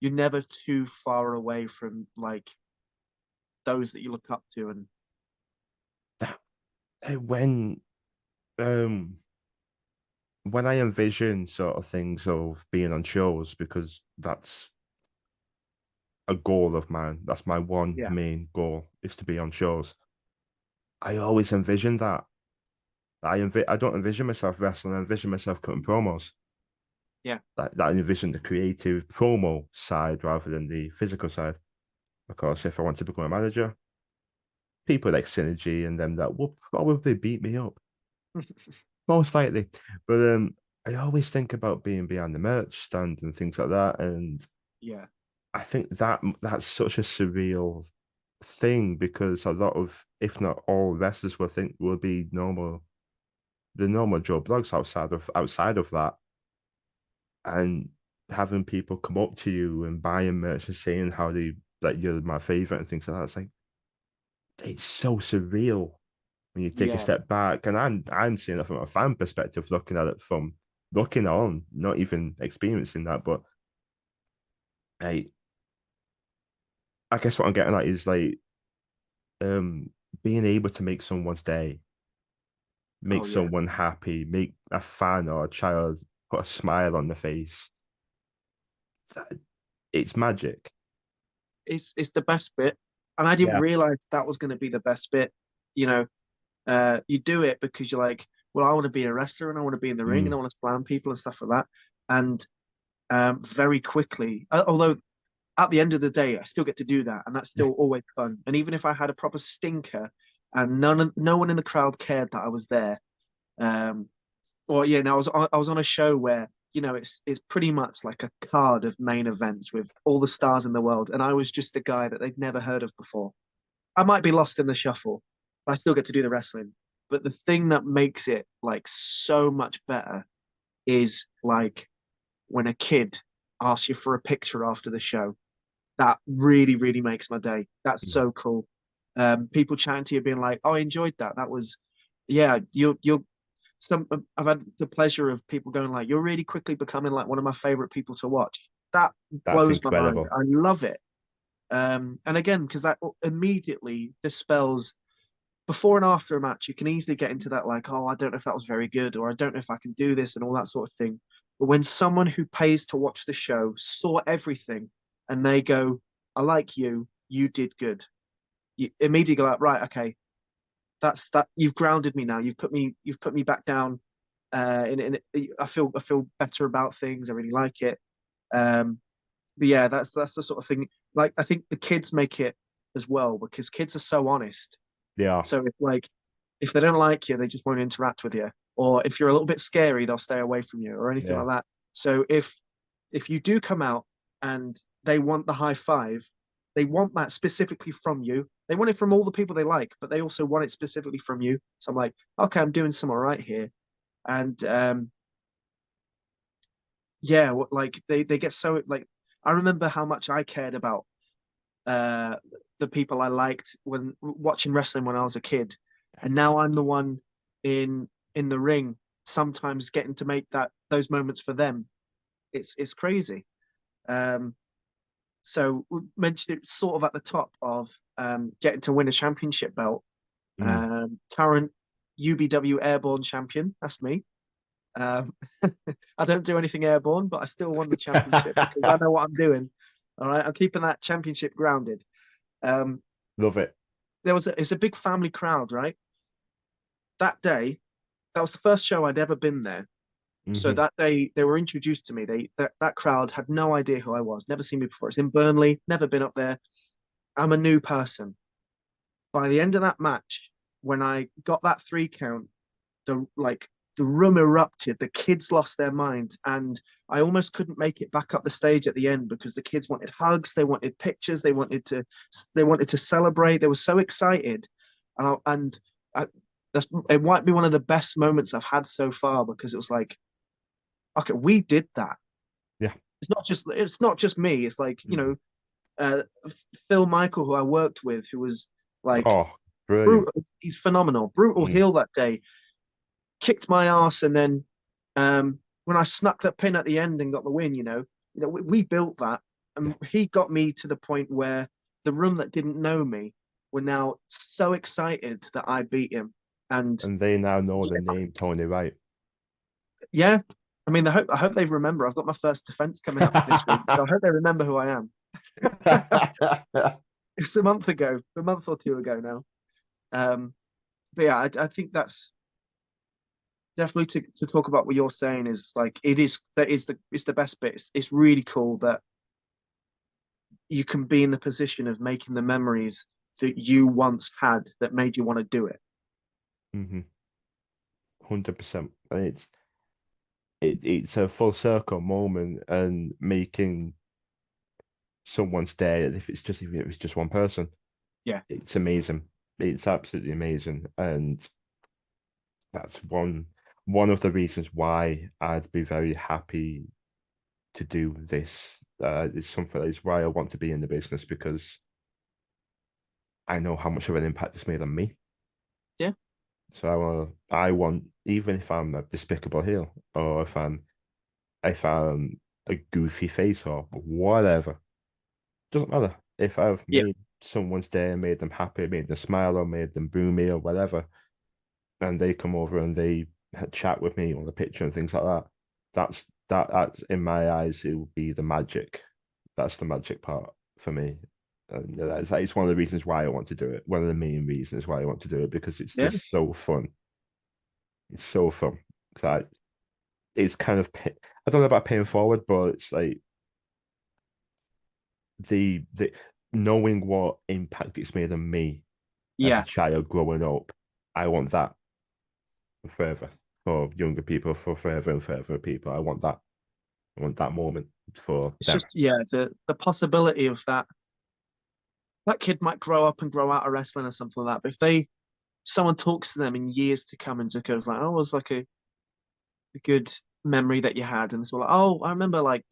never too far away from like those that you look up to, and That um when I envision sort of things of being on shows, because that's a goal of mine. That's my one yeah, main goal is to be on shows. I always envision that. I don't envision myself wrestling. I envision myself cutting promos. yeah, That I envision the creative promo side rather than the physical side. Because if I want to become a manager, people like Synergy and them that will probably beat me up, most likely. But I always think about being behind the merch stand and things like that, and yeah, I think that's such a surreal thing because a lot of, if not all, wrestlers will be the normal Joe blogs outside of that, and having people come up to you and buying merch and saying how they like you're my favorite and things like that. It's like it's so surreal when you take a yeah. step back, and I'm seeing it from a fan perspective, looking at it from looking on, not even experiencing that, but I I guess what I'm getting at is like um being able to make someone's day, make Oh yeah. someone happy, make a fan or a child put a smile on the face. It's magic. It's the best bit, and I didn't Yeah. realize that was going to be the best bit. You know, you do it because you're like, well, I want to be a wrestler and I want to be in the ring and Mm, I want to slam people and stuff like that. And very quickly, although at the end of the day, I still get to do that, and that's yeah. still always fun. And even if I had a proper stinker and no one in the crowd cared that I was there, um, or yeah, now I was on a show where it's pretty much like a card of main events with all the stars in the world, and I was just a guy that they'd never heard of before. I might be lost in the shuffle, but I still get to do the wrestling. But the thing that makes it like so much better is like when a kid asks you for a picture after the show. That really, really makes my day. That's Mm. so cool. People chatting to you, being like, "Oh, I enjoyed that. That was, yeah, you're." I've had the pleasure of people going like, "You're really quickly becoming like one of my favorite people to watch." That That's blows my mind. incredible. I love it. And again, because that immediately dispels. before and after a match, you can easily get into that, like, oh, I don't know if that was very good, or I don't know if I can do this, and all that sort of thing. But when someone who pays to watch the show saw everything and they go, I like you, you did good. You immediately go like, right, okay, that's that. You've grounded me now. You've put me back down. I feel better about things. I really like it. But yeah, that's the sort of thing. Like I think the kids make it as well because kids are so honest. Yeah. So if like if they don't like you, they just won't interact with you. Or if you're a little bit scary, they'll stay away from you or anything Yeah. like that. So if you do come out and they want the high five, they want that specifically from you. They want it from all the people they like, but they also want it specifically from you. So I'm like, okay, I'm doing some all right here. And yeah, like they get so like I remember how much I cared about uh the people I liked when watching wrestling when I was a kid, and now I'm the one in the ring sometimes getting to make that those moments for them. It's crazy. Um, so we mentioned it sort of at the top of getting to win a championship belt. Mm. Current UBW Airborne champion. That's me. Um, I don't do anything airborne, but I still won the championship because I know what I'm doing. All right, I'm keeping that championship grounded. Um, Love it. it's a big family crowd, right? That day, that was the first show I'd ever been there. So Hmm. that day they were introduced to me. That crowd had no idea who I was, never seen me before. It's in Burnley, never been up there. I'm a new person. By the end of that match, when I got that 3 count, the room erupted. The kids lost their minds, and I almost couldn't make it back up the stage at the end because the kids wanted hugs, they wanted pictures, they wanted to celebrate. They were so excited, and it might be one of the best moments I've had so far because it was like, okay, we did that. Yeah. It's not just me. It's like Mhm. uh, Phil Michael, who I worked with, who was like Oh, brilliant. brutal. He's phenomenal, brutal Mm. heel that day. Kicked my ass, and then when I snuck that pin at the end and got the win, we built that, Yeah. and he got me to the point where the room that didn't know me were now so excited that I beat him. And And they now know the yeah, name Tony Wright. yeah, I mean, I hope they remember. I've got my first defense coming up this week, so I hope they remember who I am. It's a month or two ago now. Um, but yeah, I think that's definitely to talk about what you're saying is like it's the best bit. It's really cool that you can be in the position of making the memories that you once had that made you want to do it. 100%. And it's a full circle moment and making someone's day if it's just one person. Yeah, It's amazing. It's absolutely amazing. And that's one of the reasons why I'd be very happy to do this. It's something that is why I want to be in the business because I know how much of an impact it's made on me. yeah, So I want, even if I'm a despicable heel or if I'm a goofy face or whatever, doesn't matter. If I've yeah. made someone's day, made them happy, made them smile, or made them boo me or whatever, and they come over and they chat with me on the picture and things like that, that's in my eyes, it will be the magic. That's the magic part for me. And it's one of the reasons why I want to do it. One of the main reasons why I want to do it because it's Yeah. just so fun. It's so fun. Like it's kind of I don't know about paying forward, but it's like the knowing what impact it's made on me as a Yeah, child growing up. I want that forever for younger people, for forever and forever people. I want that. I want that moment for it's them. just the possibility of that kid might grow up and grow out of wrestling or something like that. But if someone talks to them in years to come and just goes like, "Oh, it was like a good memory that you had," and it's all like, "Oh, I remember like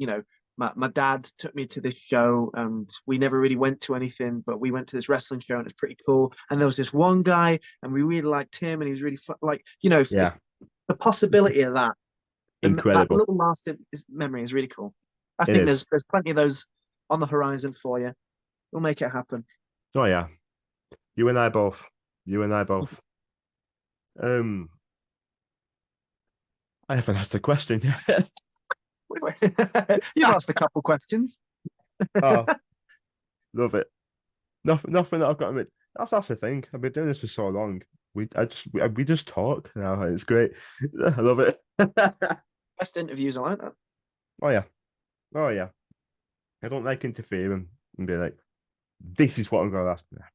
my dad took me to this show and we never really went to anything, but we went to this wrestling show and it's pretty cool. And there was this one guy and we really liked him and he was really fun. Like, if Yeah, the possibility of that, that incredible. little lasting memory is really cool. I It think is. there's plenty of those on the horizon for you. We'll make it happen. Oh yeah, you and I both. You and I both. Um, I haven't asked a question yet. You've asked a couple questions. Oh, love it. Nothing that I've got to admit. That's the thing. I've been doing this for so long. We just talk now. It's great. I love it. Best interviews, I like that. Oh yeah. Oh yeah. I don't like interfering and be like, this is what I'm gonna ask. Nah,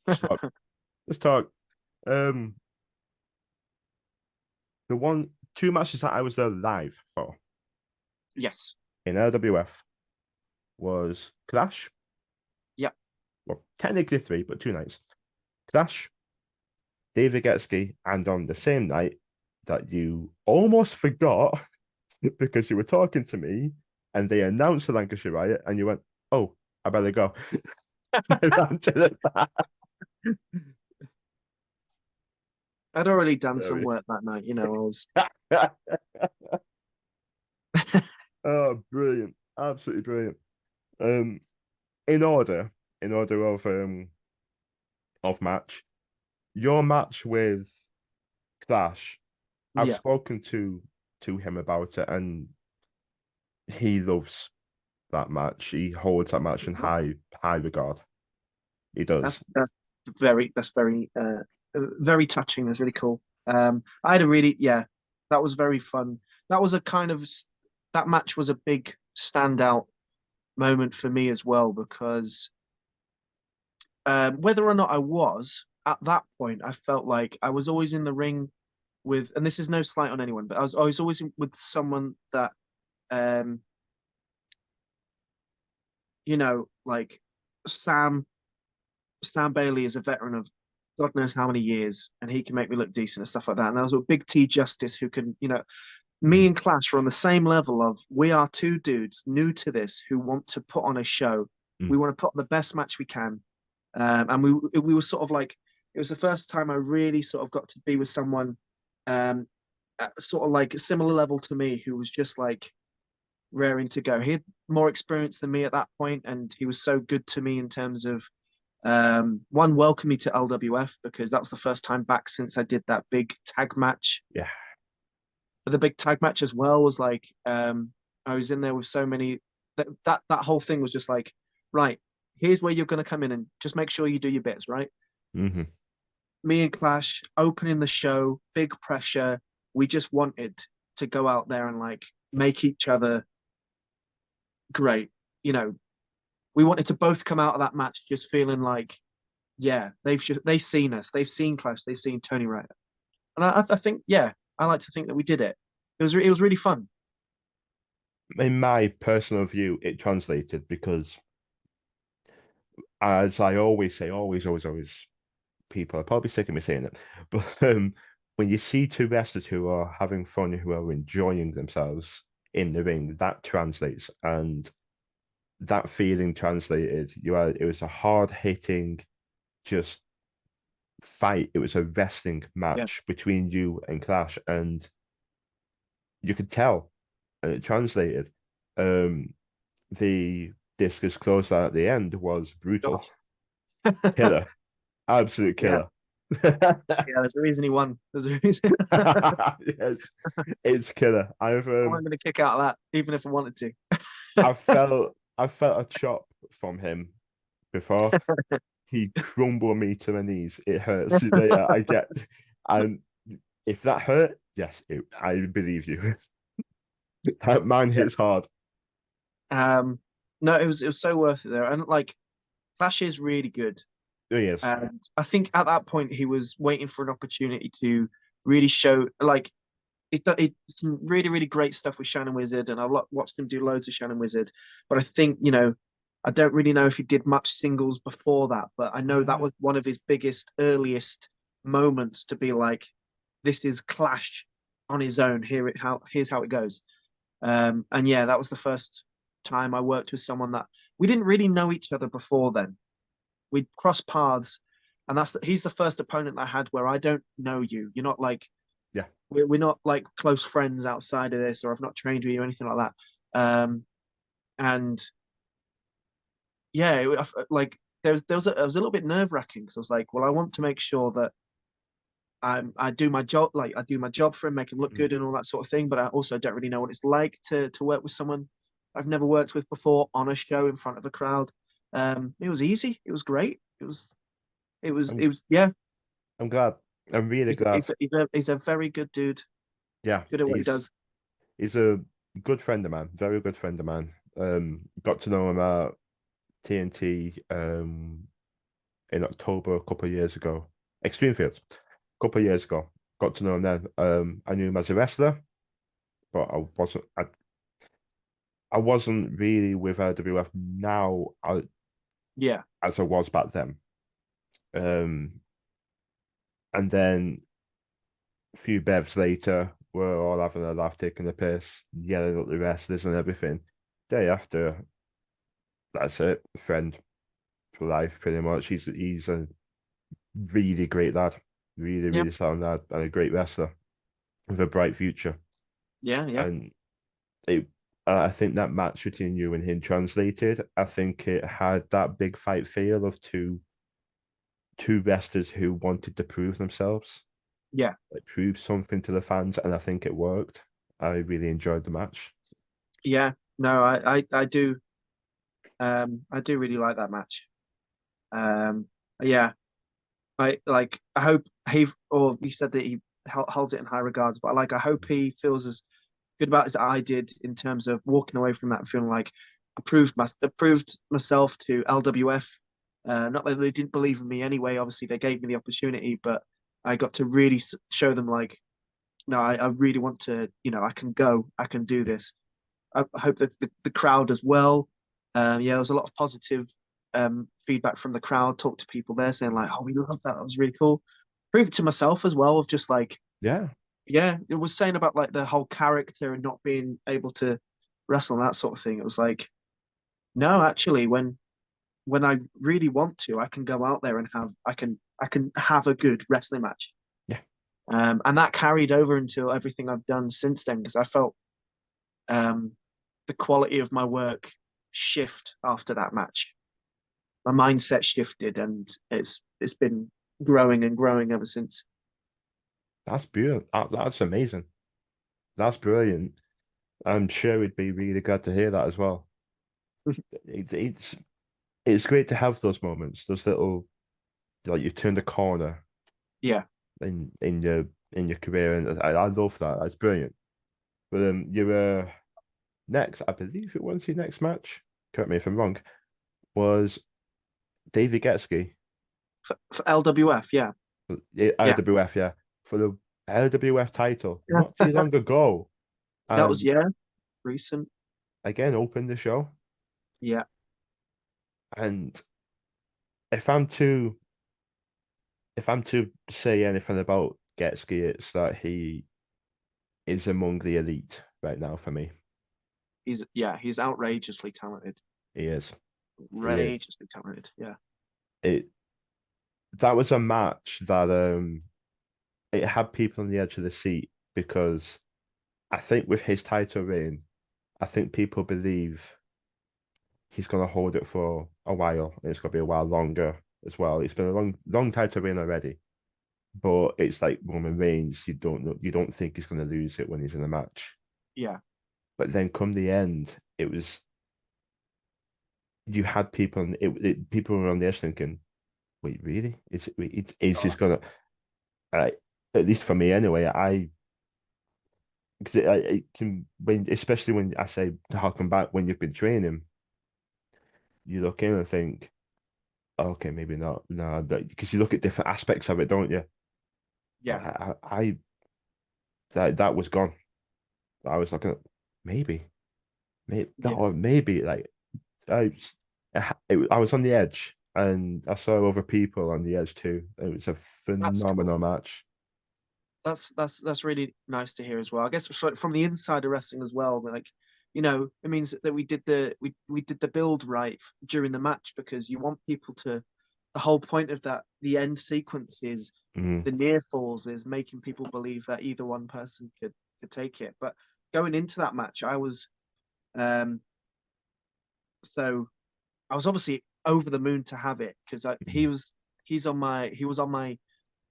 let's talk. Let's talk. Um the two matches that I was there live for Yes. in LWF was Clash. Yeah. Well, technically three, but 2 nights. Clash, David Getsky, and on the same night that you almost forgot because you were talking to me and they announced the Lancashire Riot and you went, oh, I better go. I'd already done some work that night, I was. Oh, brilliant. Absolutely brilliant. Um, in order, of match, your match with Clash, I've Yeah. spoken to him about it and he loves that match. He holds that match in high regard. He does. That's very touching. That's really cool. I had a really that was very fun. That was a kind of that match was a big standout moment for me as well because whether or not I was at that point, I felt like I was always in the ring with, and this is no slight on anyone, but I was always with someone that um like Sam Sam Bailey is a veteran of God knows how many years, and he can make me look decent and stuff like that. And there was a Big T Justice who can, me Mm, and Clash were on the same level of we are two dudes new to this who want to put on a show. mm. We want to put on the best match we can, and we were sort of like it was the first time I really sort of got to be with someone, um, at sort of like a similar level to me who was just like raring to go. He had more experience than me at that point, and he was so good to me in terms of one welcome me to LWF because that was the first time back since I did that big tag match. Yeah. But the big tag match as well was like I was in there with so many that whole thing was just like right, here's where you're going to come in and just make sure you do your bits right. Hmm. Me and Clash opening the show, big pressure. We just wanted to go out there and like make each other great. You know, we wanted to both come out of that match just feeling like, yeah, they've seen us, they've seen Clash, they've seen Tony Wright, and I think, yeah, I like to think that we did it. It was really fun. In my personal view, it translated because, as I always say, always, people are probably sick of me saying it, but when you see two wrestlers who are having fun, who are enjoying themselves in the ring, that translates, and that feeling translated. It was a hard hitting, just fight. It was a wrestling Yeah, match between you and Clash, and you could tell, and it translated. Um, the discus close at the end was oh. brutal, killer, absolute Yeah, killer. yeah. There's a reason he won. There's a reason. Yes, it's killer. I wasn't going to kick out of that, even if I wanted to. I felt a chop from him before. He crumbled me to my knees. It hurts. Yeah, I get, and if that hurt, yes, I believe you. That man Yeah. hits hard. No, it was so worth it there, and like Flash is really good, Oh, yes. and I think at that point he was waiting for an opportunity to really show like it's some really really great stuff with Shannon Wizard, and watched him do loads of Shannon Wizard, but I think I don't really know if he did much singles before that, but I know that was one of his biggest earliest moments to be like, this is Clash on his own. Here's how it goes. And yeah, that was the first time I worked with someone that we didn't really know each other before then. We'd crossed paths, and he's the first opponent I had where I don't know you. You're not like Yeah. we're not like close friends outside of this, or I've not trained with you or anything like that. And yeah, like it was a little bit nerve-wracking because I was like, well, I want to make sure that I do my job, like I do my job for him, make him look Mm. good and all that sort of thing. But I also don't really know what it's like to work with someone I've never worked with before on a show in front of a crowd. It was easy. It was great. I'm Yeah. I'm glad. I'm really glad. He's a very good dude. Yeah, Good at what he does. he's a good friend of mine, very good friend of mine. Got to know him at TNT in October a couple of years ago. Extreme Fields, a couple of years ago. Got to know him then. I knew him as a wrestler, but I wasn't really with LWF now Yeah. as I was back then. Um, and then a few bevs later, we're all having a laugh, taking the piss, yelling at the wrestlers and everything. Day after, that's it, friend for life, pretty much. He's a really great lad, really, Yeah. really sound lad, and a great wrestler with a bright future. Yeah. Yeah. And it, I think that match between you and him translated. I think it had that big fight feel of two wrestlers who wanted to prove themselves, Yeah. like prove something to the fans, and I think it worked. I really enjoyed the match. Yeah. No, I do really like that match. Um, yeah. I hope he, or you said that he holds it in high regards, but I hope he feels as good about it as I did in terms of walking away from that and feeling like I proved myself to LWF. Not that they didn't believe in me anyway. Obviously, they gave me the opportunity, but I got to really show them like, no, I really want to. I can go. I can do this. I hope that the crowd as well. Yeah, there was a lot of positive feedback from the crowd. Talked to people there saying like, "Oh, we love that. That was really cool." Proved it to myself as well of just like, Yeah, yeah, it was saying about like the whole character and not being able to wrestle and that sort of thing. It was like, no, actually, when I really want to, I can go out there and I can have a good wrestling match. yeah, And that carried over into everything I've done since then because I felt um, the quality of my work shift after that match. My mindset shifted, and it's been growing and growing ever since. that's brilliant. That's amazing. That's brilliant. I'm sure we'd be really glad to hear that as well. It's it's it's great to have those moments, those little like you turn the corner Yeah. in your career, and I love that. That's brilliant. But you were next, I believe it was your next match. Correct me if I'm wrong. Was Davey Getsky, For LWF, yeah. Yeah. IWF, yeah, for the LWF title not too long ago, That was, and yeah, recent. again opened the show. Yeah. And if I'm to if I'm to say anything about Getsky, it's that he is among the elite right now for me. He's outrageously talented. He is. He is. Outrageously talented. Yeah. It that was a match that it had people on the edge of the seat because I think with his title reign, I think people believe he's gonna hold it for a while, and it's gonna be a while longer as well. It's been a long title reign already, but it's like Roman Reigns. You don't think he's gonna lose it when he's in a match. Yeah. But then come the end, you had people people were on the edge thinking, wait, really? Is Oh, this gonna? Uh, at least for me anyway, I because it can when especially when I say to harken back when you've been training, you look in and think, okay, maybe not, no, because you look at different aspects of it, don't you? But yeah. that was gone. I was looking at maybe Yeah. no, maybe like I I was on the edge and I saw other people on the edge too. It was a That's cool. phenomenal match. That's really nice to hear as well. I guess from the inside of wrestling as well, like, it means that we did the build right during the match because you want people to the whole point of the end sequence is Mm, the near falls is making people believe that either one person could take it. But going into that match, um so I was obviously over the moon to have it because he was on my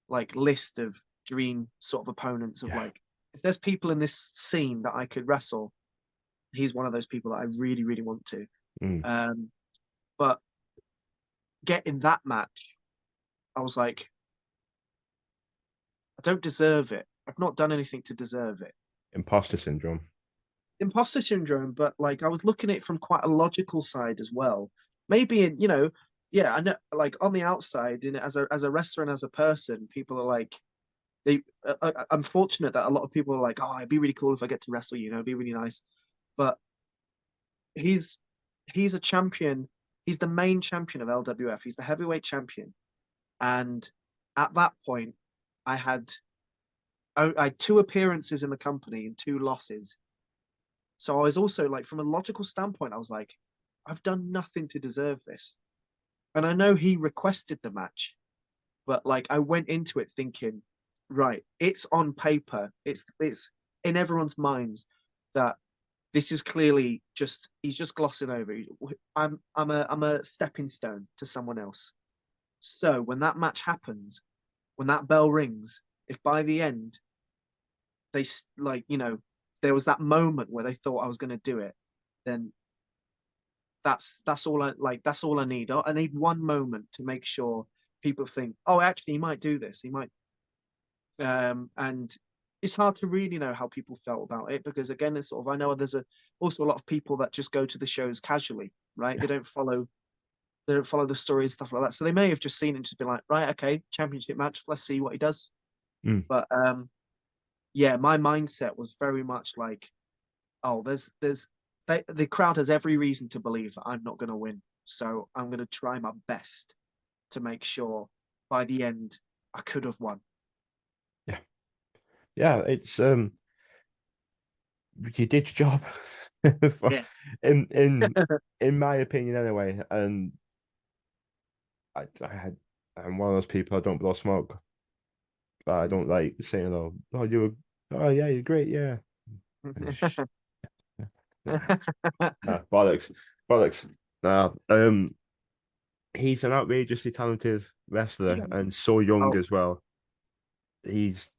like list of dream sort of opponents of Yeah. like if there's people in this scene that I could wrestle, he's one of those people that I really really want to. Mm. But getting that match, I was like, I don't deserve it. I've not done anything to deserve it. Imposter syndrome. Imposter syndrome, but like I was looking at it from quite a logical side as well. Maybe in, yeah, I know like on the outside, as a wrestler and as a person, people are like I'm fortunate that a lot of people are like, oh, it'd be really cool if I get to wrestle, it'd be really nice. But he's a champion. He's the main champion of LWF. He's the heavyweight champion. And at that point, I had 2 appearances in the company and 2 losses. So I was also like, from a logical standpoint, I was like, I've done nothing to deserve this. And I know he requested the match, but like I went into it thinking, right, it's on paper, it's in everyone's minds that this is clearly just he's just glossing over. I'm a stepping stone to someone else. So when that match happens, when that bell rings, if by the end they like there was that moment where they thought I was going to do it, then that's all I like. That's all I need. I need one moment to make sure people think, oh, actually, he might do this. He might. And it's hard to really know how people felt about it because again, it's sort of I know there's also a lot of people that just go to the shows casually, right? They don't follow the story and stuff like that. So they may have just seen it and just been like, right, okay, championship match, let's see what he does. Mm. But yeah, my mindset was very much like, oh, the crowd has every reason to believe that I'm not going to win. So I'm going to try my best to make sure by the end I could have won. Yeah. Yeah, it's you did your job. Yeah. In my opinion anyway. And I'm one of those people I don't blow smoke. But I don't like saying oh yeah, you're great, yeah. Nah, bollocks. Bollocks. Nah. He's an outrageously talented wrestler and so young Oh, as well. He's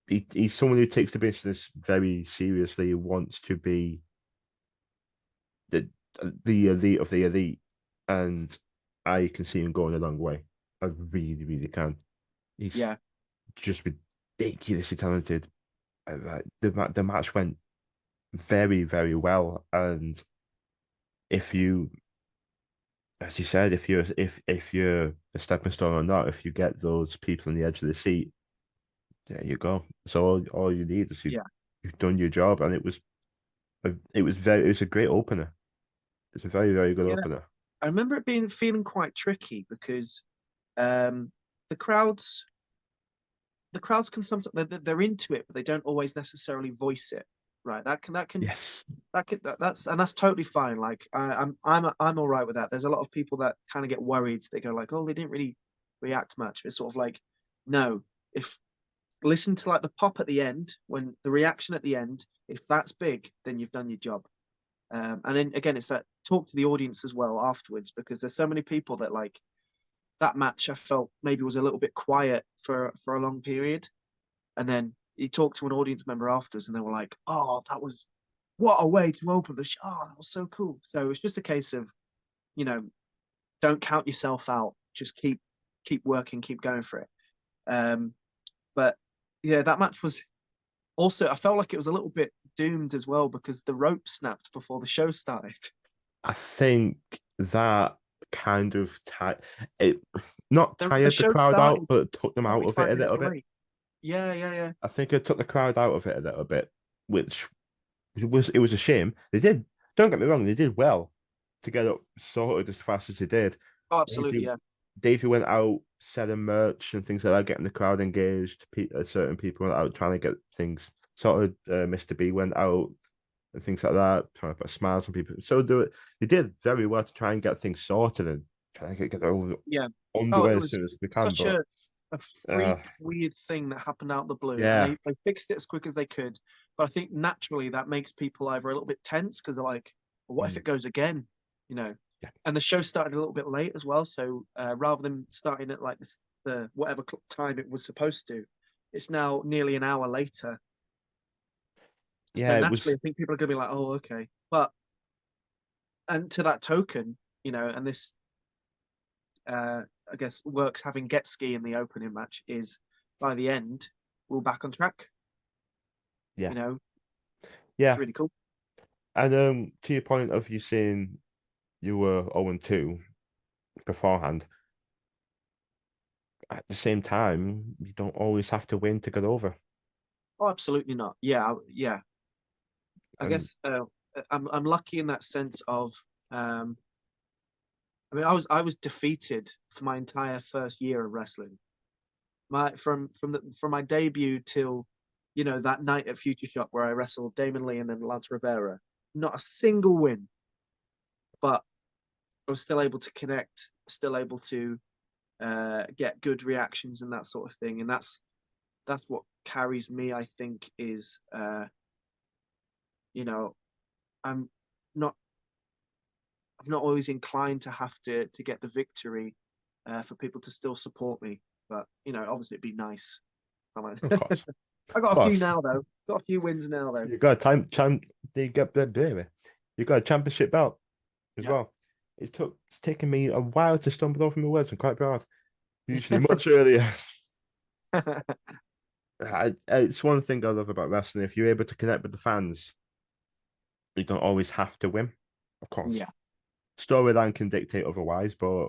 he's someone who takes the business very seriously, wants to be the elite of the elite, and I can see him going a long way. I really, really can. He's yeah. just ridiculously talented. The match went very, very well, and if you, as you said, if you're a stepping stone or not, if you get those people on the edge of the seat, there you go. So all you need is Yeah. you've done your job, and it was a great opener. It's a very, very good Yeah. opener. I remember it feeling quite tricky because um, the crowds can sometimes they're into it, but they don't always necessarily voice it. Right. Yes. That's totally fine. Like I'm all right with that. There's a lot of people that kind of get worried. They go like, oh, they didn't really react much. It's sort of like, no, if listen to like the pop at the end, when the reaction at the end, if that's big, then you've done your job. And then again, it's that talk to the audience as well afterwards, because there's so many people that like that match I felt maybe was a little bit quiet for a long period. And then you talk to an audience member afterwards and they were like, oh, that was what a way to open the show. Oh, that was so cool. So it's just a case of, don't count yourself out. Just keep working, keep going for it. But yeah, that match was also, I felt like it was a little bit doomed as well because the rope snapped before the show started. I think that kind of it not The tired the show crowd out, started but took them out of it 45 a minutes little bit. late. Yeah. I think it took the crowd out of it a little bit, which it was a shame. Don't get me wrong, they did well to get up sorted as fast as they did. Oh, absolutely, yeah. Davey went out selling merch and things like that, getting the crowd engaged. Certain people went out trying to get things sorted. Mr. B went out and things like that, trying to put smiles on people. So they did very well to try and get things sorted and try to get over Yeah. Oh, underway it as was soon as we can. such But a freak weird thing that happened out of the blue. And yeah, they fixed it as quick as they could. But I think naturally that makes people either a little bit tense because they're like, well, what if it goes again? You know? And the show started a little bit late as well. So rather than starting at like the whatever time it was supposed to, it's now nearly an hour later. So Yeah, it naturally, was. I think people are going to be like, "Oh, okay." But and to that token, and this I guess works having Getski in the opening match is by the end we're back on track. Yeah, You know, it's yeah. really cool. And to your point of you saying you were 0-2 beforehand, at the same time, you don't always have to win to get over. Oh, absolutely not. Yeah, yeah. I And guess I'm lucky in that sense of I mean I was defeated for my entire first year of wrestling. From my debut till that night at Future Shock where I wrestled Damon Lee and then Lance Rivera. Not a single win, but I was still able to connect, still able to get good reactions and that sort of thing. And that's what carries me. I think is you know I'm not I'm not always inclined to have to get the victory for people to still support me. But obviously it'd be nice. of course, I of got a few course, now though. Got a few wins now though. you got a you get the baby. You got a championship belt as Yep. well. It's taken me a while to stumble over my words. I'm quite proud. Usually much earlier. It's one thing I love about wrestling. If you're able to connect with the fans, you don't always have to win. Of course, Yeah. storyline can dictate otherwise, but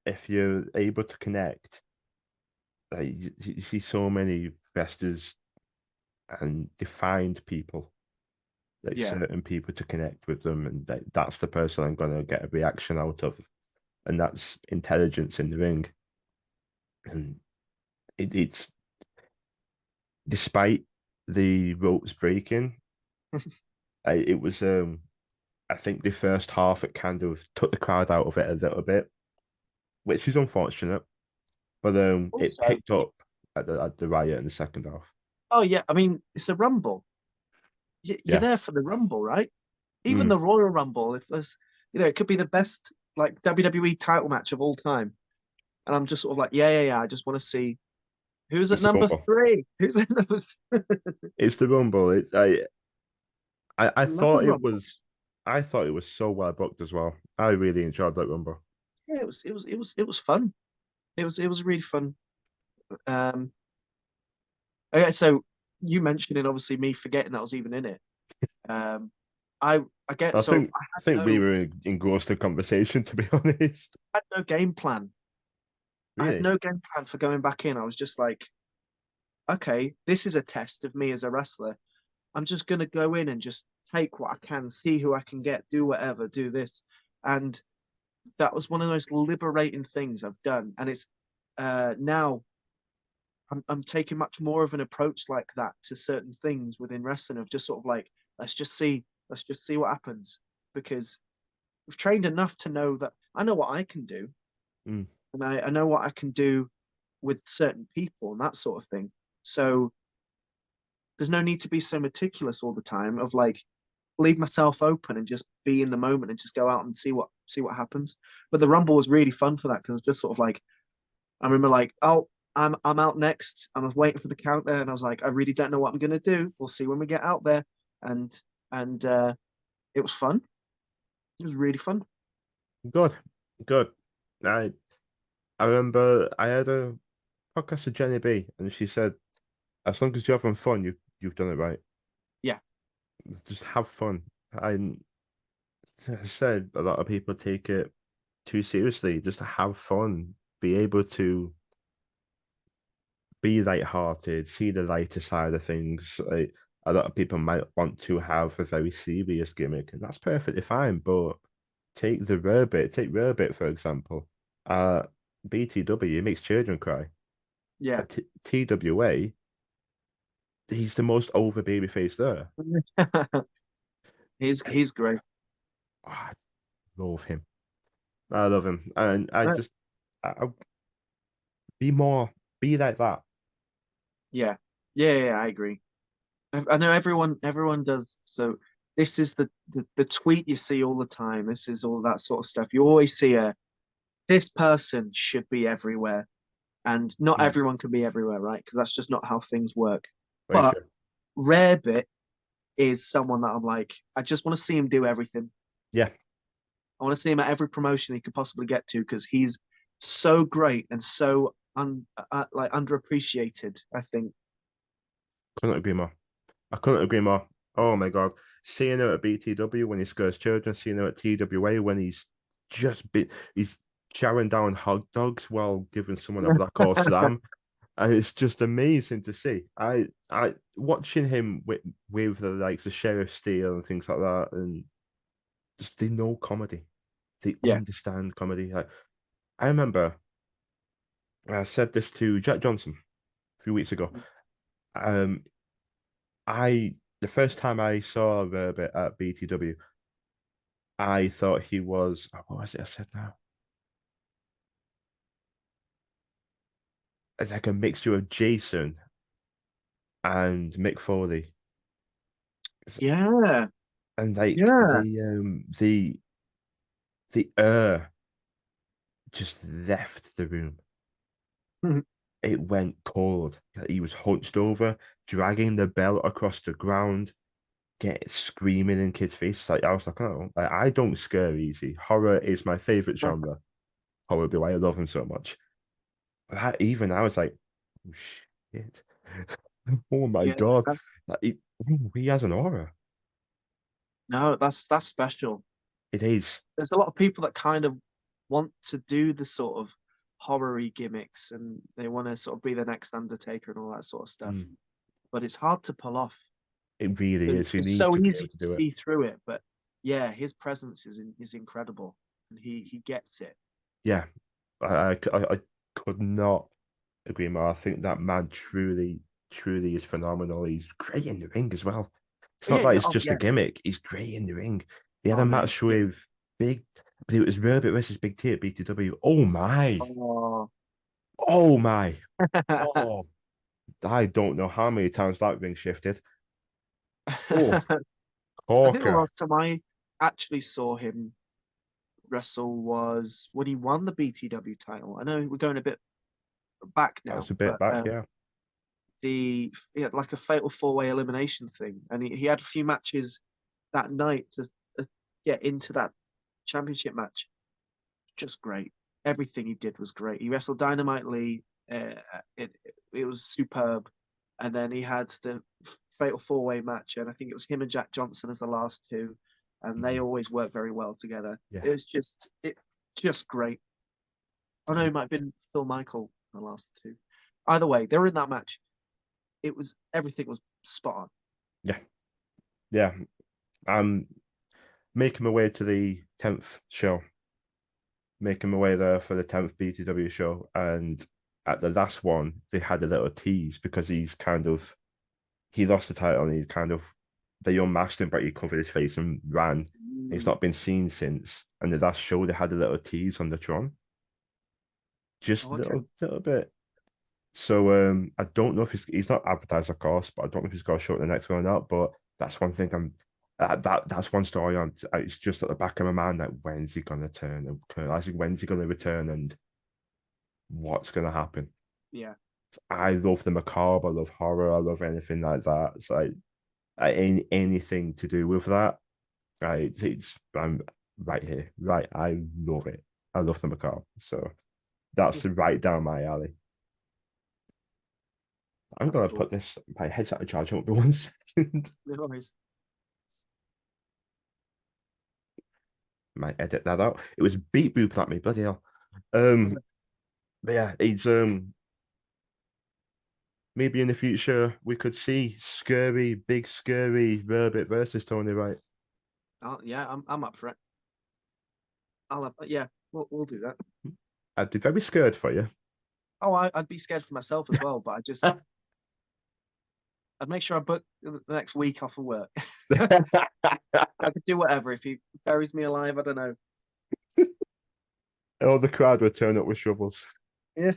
if you're able to connect, you see so many wrestlers and defined people, like Yeah. certain people to connect with them, and that's the person I'm going to get a reaction out of, and that's intelligence in the ring. And it's despite the ropes breaking, it was I think the first half it kind of took the crowd out of it a little bit, which is unfortunate. But it Also, picked up at the riot in the second half. oh yeah, I mean it's a Rumble. You're Yeah. there for the Rumble, right? Even Mm. the Royal Rumble, if there's, it could be the best like WWE title match of all time, and I'm just sort of like, yeah, yeah, yeah. I just want to see who's at It's the number Rumble. three. Who's at number? It's the Rumble. I Love a thought it Rumble. was so well booked as well. I really enjoyed that Rumble. Yeah, it was fun. It was really fun. Um, okay, so you mentioning obviously me forgetting that I was even in it. Um, I get I so think I think we were engrossed in conversation, to be honest. I had no game plan. I had Really? no game plan for going back in. I was just like, okay, this is a test of me as a wrestler. I'm just gonna go in and just take what I can, see who I can get, do whatever, do this. And that was one of the most liberating things I've done. And it's now I'm taking much more of an approach like that to certain things within wrestling of just sort of like, let's just see what happens. Because we've trained enough to know that I know what I can do Mm. and I know what I can do with certain people and that sort of thing. So there's no need to be so meticulous all the time of like leave myself open and just be in the moment and just go out and see what happens. But the Rumble was really fun for that because it's just sort of like I remember like, oh, I'm out next. And I was waiting for the count there and I was like, I really don't know what I'm gonna do. We'll see when we get out there. And and it was fun. It was really fun. Good, good. I I remember I had a podcast with Jenny B, and she said, as long as you're having fun, you've done it right. Yeah. Just have fun. I said a lot of people take it too seriously. Just to have fun, be able to be light-hearted, see the lighter side of things. Like, a lot of people might want to have a very serious gimmick, and that's perfectly fine. But take the rare bit. Take rare bit for example. BTW makes children cry. Yeah. At TWA, he's the most over babyface there. He's great. I love him. I love him, and I Uh, just I be more, be like that. yeah. Yeah, I agree. I know everyone does. So this is the tweet you see all the time. This is all that sort of stuff. You always see this person should be everywhere, and not Mm, everyone can be everywhere, right? Because that's just not how things work. very But true. rare bit is someone that I'm like, I just want to see him do everything. Yeah, I want to see him at every promotion he could possibly get to because he's so great and so like underappreciated. I think. couldn't agree more. I couldn't agree more. Oh my God. Seeing him at BTW when he scores children, seeing him at TWA when he's chowing down hot dogs while giving someone a black horse slam. And it's just amazing to see. I watching him with the likes of Sheriff Steel and things like that, and just they know comedy. They Yeah. understand comedy. I remember I said this to Jack Johnson a few weeks ago. Um, I the first time I saw Rabbit at BTW, I thought he was what was it I said now? It's like a mixture of Jason and Mick Foley. Yeah. And like Yeah. the just left the room. It went cold. He was hunched over, dragging the belt across the ground, get screaming in kids' faces. Like I was like, oh, like, I don't scare easy. Horror is my favorite genre. Horror be why I love him so much. But even I was like, oh shit. Oh my Yeah. God. That's Like, he has an aura. no, that's special. It is. There's a lot of people that kind of want to do the sort of horror-y gimmicks and they want to sort of be the next Undertaker and all that sort of stuff. Mm, But it's hard to pull off. it really is. You It's need so to be able easy to to do it. see through it. But yeah, his presence is incredible, and he gets it. Yeah. I could not agree more. I think that man truly is phenomenal. He's great in the ring as well. It's But not yeah, like yeah, it's oh just a yeah, gimmick. He's great in the ring. He had oh a no, match yeah. with Big, but it was Rabbit versus Big T at BTW. Oh my. Oh. Oh my. Oh, I don't know how many times that ring shifted. Oh, I think the Corker. last time I actually saw him wrestle was when he won the BTW title. I know we're going a bit back That's now, a bit but back, yeah. he had like a fatal four-way elimination thing, and he had a few matches that night to get into that championship match. Just great. Everything he did was great. He wrestled Dynamite Lee. It was superb, and then he had the fatal four-way match, and I think it was him and Jack Johnson as the last two, and they Mhm. always work very well together. Yeah. It just great. I know it might have been Phil Michael the last two. Either way, they were in that match. It was everything was spot on. Yeah. Yeah. I'm making my way to the 10th show, making my way there for the 10th BTW show. And at the last one, they had a little tease because he lost the title and he kind of, they unmasked him, but he covered his face and ran. He's Mm. not been seen since. And the last show, they had a little tease on the Tron, just Oh, a okay. little bit. So I don't know if he's not advertised, of course, but I don't know if he's got a show at the next one or not. But that's one thing that's one story on. It's just at the back of my mind that when's he gonna turn and I think when's he gonna return and what's gonna happen. Yeah. I love the macabre, I love horror, I love anything like that. It's like anything to do with that. I'm right here, right. I love it. I love the macabre, so that's right down my alley. I'm That's gonna cool. put this my head's out of charge. Won't be 1 second. No worries. Might edit that out. It was beat boop at me, bloody hell. Um, but yeah, it's maybe in the future we could see scary, big scary Rabbit versus Tony Wright. Yeah, I'm up for it. Yeah, we'll do that. I'd be very scared for you. Oh, I'd be scared for myself as well, but I'd make sure I book the next week off of work. I could do whatever if he buries me alive. I don't know. All the crowd would turn up with shovels. Yeah.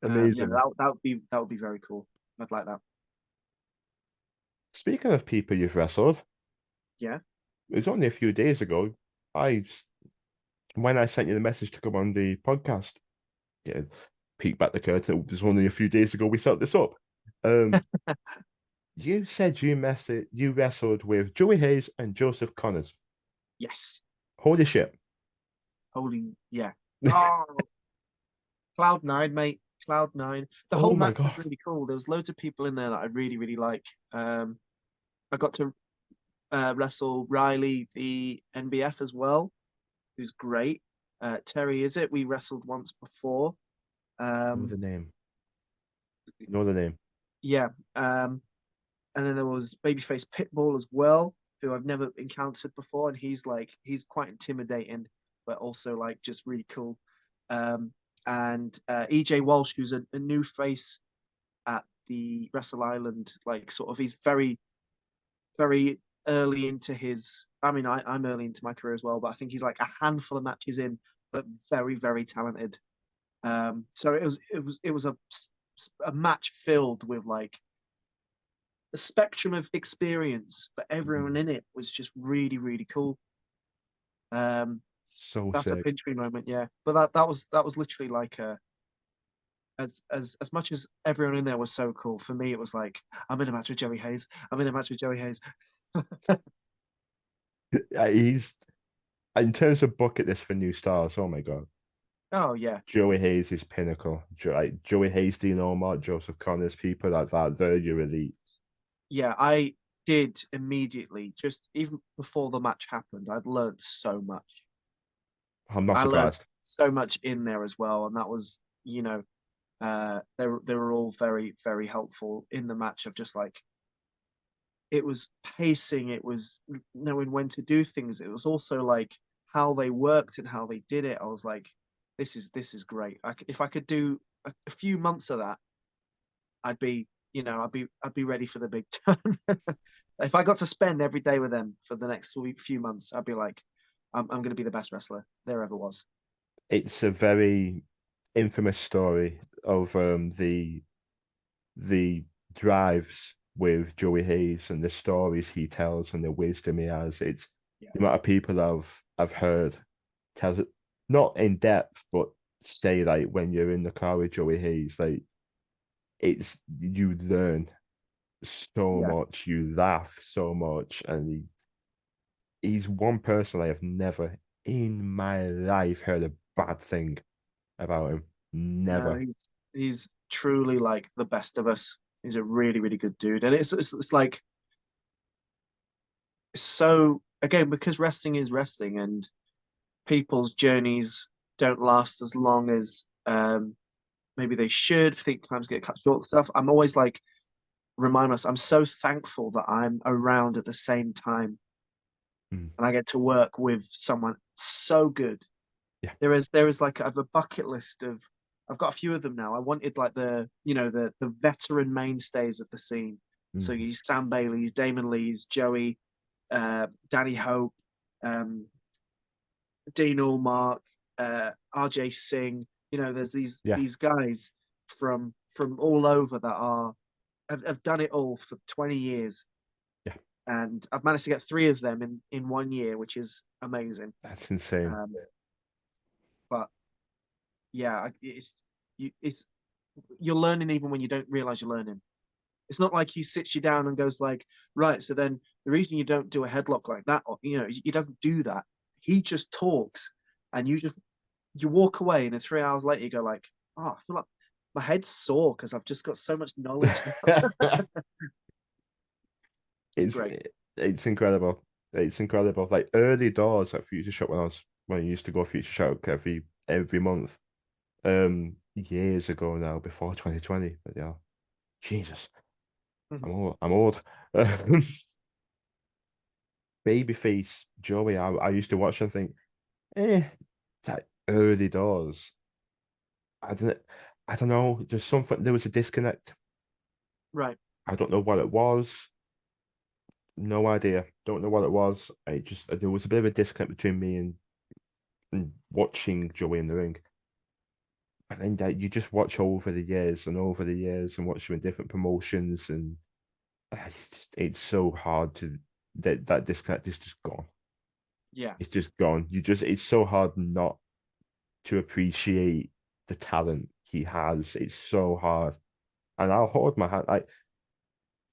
Yeah, Amazing. that would be very cool. I'd like that. Speaking of people you've wrestled, Yeah. it was only a few days ago. I when I sent you the message to come on the podcast, yeah, peek back the curtain. It was only a few days ago we set this up. Um, you said you wrestled with Joey Hayes and Joseph Connors. Yes. Holy shit! Holy yeah. Oh, Cloud9, mate. Cloud9. The Oh whole my match was god! really cool. There was loads of people in there that I really, really like. I got to wrestle Riley, the NBF as well, who's great. Terry, is it? We wrestled once before. Know Um, the name. Know the name. yeah. And then there was Babyface Pitbull as well, who I've never encountered before, and he's quite intimidating, but also like just really cool. And EJ Walsh, who's a new face at the Wrestle Island, like sort of he's very very early into his. I mean, I'm early into my career as well, but I think he's like a handful of matches in, but very very talented. So it was a match filled with like the spectrum of experience, but everyone in it was just really, really cool. Um, So that's a sick. pinch me moment, yeah. But that was literally like as much as everyone in there was so cool. For me, it was like I'm in a match with Joey Hayes. I'm in a match with Joey Hayes. He's in terms of bucket list for new stars. Oh my god. Oh yeah, Joey Hayes is pinnacle. Like Joey Hayes, Dean Omar, Joseph Connors, people like that. They're your elite. yeah. I did immediately, just even before the match happened. I'd learned so much. I'm not I learned surprised. so much in there as well, and that was, they were all very very helpful in the match of just like it was pacing, it was knowing when to do things. It was also like how they worked and how they did it. I was like, this is great. If I could do a few months of that, I'd be, I'd be ready for the big time. If I got to spend every day with them for the next few months, I'd be like, I'm going to be the best wrestler there ever was. It's a very infamous story of the drives with Joey Hayes and the stories he tells and the wisdom he has. It's Yeah, the amount of people I've heard tell it not in depth, but say like when you're in the car with Joey Hayes, like it's you learn so yeah. much, you laugh so much, and he's one person I have never in my life heard a bad thing about him. No, Never. he's truly like the best of us. He's a really really good dude, and it's like so again because wrestling is wrestling, and people's journeys don't last as long as maybe they should. Think times get cut short. Stuff. I'm always like remind myself. I'm so thankful that I'm around at the same time, Mm. and I get to work with someone so good. Yeah. There is like I have a bucket list of. I've got a few of them now. I wanted like the veteran mainstays of the scene. So Mm. you Sam Bailey's, Damon Lee's, Joey, Danny Hope, um, Dean Allmark, RJ Singh. There's these Yeah. these guys from all over that have done it all for 20 years, Yeah. and I've managed to get three of them in 1 year, which is amazing. That's insane. Um, but yeah, it's you're learning even when you don't realize you're learning. It's not like he sits you down and goes like, right, so then the reason you don't do a headlock like that, or he doesn't do that. He just talks, and you walk away, and then 3 hours later you go like, oh, I feel like my head's sore because I've just got so much knowledge now. It's it's great. it's incredible. It's incredible. Like early doors at Future Shock when I used to go Future Shock every month. Years ago now, before 2020. But yeah, Jesus, Mhm. I'm old. I'm old. Babyface Joey, I used to watch and think, that early doors. I don't I don't know. There's something. There was a disconnect. Right. I don't know what it was. No idea. Don't know what it was. I just there was a bit of a disconnect between me and watching Joey in the ring. But then that you just watch over the years and over the years and watch him in different promotions and it's so hard to that disconnect is just gone. Yeah. It's just gone. It's so hard not to appreciate the talent he has. It's so hard. And I'll hold my hand. Like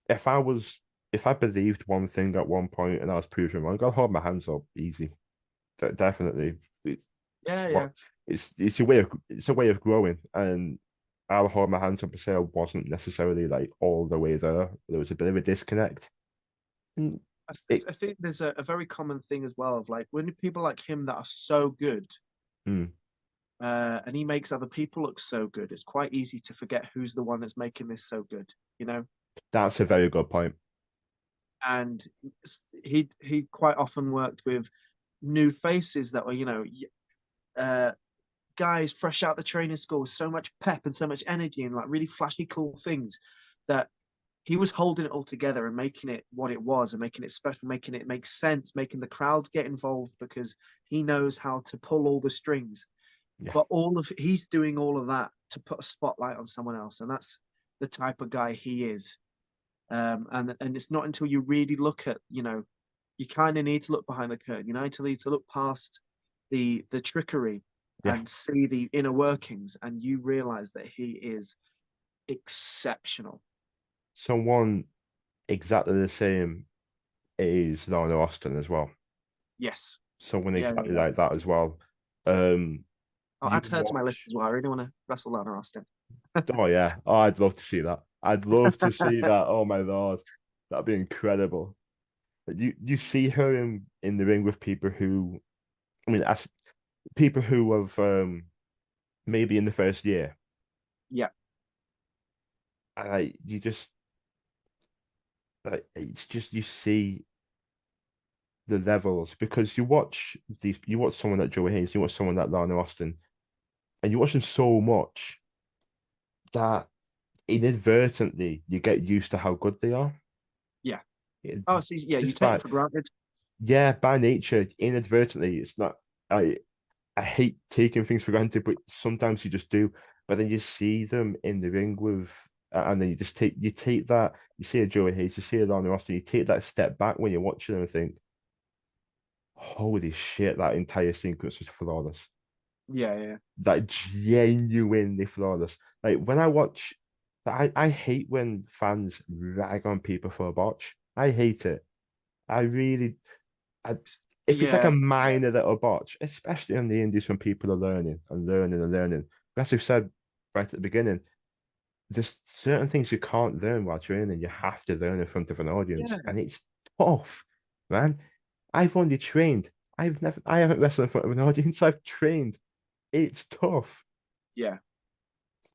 if I was if I believed one thing at one point and I was proven wrong, I'll hold my hands up easy. Definitely. It's Yeah, what yeah. it's a way of growing. And I'll hold my hands up and say I wasn't necessarily like all the way there. There was a bit of a disconnect. And it I think there's a very common thing as well of like when people like him that are so good, mm, and he makes other people look so good, it's quite easy to forget who's the one that's making this so good, you know? that's a very good point. And he quite often worked with new faces that were, uh, guys fresh out the training school with so much pep and so much energy and like really flashy, cool things that he was holding it all together and making it what it was and making it special, making it make sense, making the crowd get involved because he knows how to pull all the strings. Yeah. But he's doing all of that to put a spotlight on someone else, and that's the type of guy he is. And it's not until you really look at, you kind of need to look behind the curtain. You need to look past the trickery Yeah. and see the inner workings, and you realize that he is exceptional. Someone exactly the same is Lana Austin as well. Yes. Someone Yeah, yeah, exactly yeah. like that as well. Um, I'll you add her to my list watch. as well. I really want to wrestle Lana Austin. Oh yeah. Oh, I'd love to see that. I'd love to see that. Oh my lord, that'd be incredible. But you see her in the ring with people who, I mean, as people who have maybe in the first year, Yeah, and you just like it's just you see the levels because you watch someone like Joey Hayes, you watch someone like Lana Austin, and you watch them so much that inadvertently you get used to how good they are. yeah. It- Oh, so yeah, you just take them by for granted. yeah, by nature, inadvertently, it's not. I hate taking things for granted, but sometimes you just do. But then you see them in the ring with, and then you take that you see a Joey Hayes, you see a Lana Austin, you take that step back when you're watching them and think, holy shit, that entire sequence was flawless. Yeah, yeah, That genuinely flawless. Like when I watch, I hate when fans rag on people for a botch. I hate it. I really, I, if it's like a yeah, minor little botch, especially in the indies when people are learning and learning and learning. As we've said right at the beginning, there's certain things you can't learn while training. You have to learn in front of an audience, yeah, and it's tough, man. I've only trained. I haven't wrestled in front of an audience. I've trained. It's tough. yeah.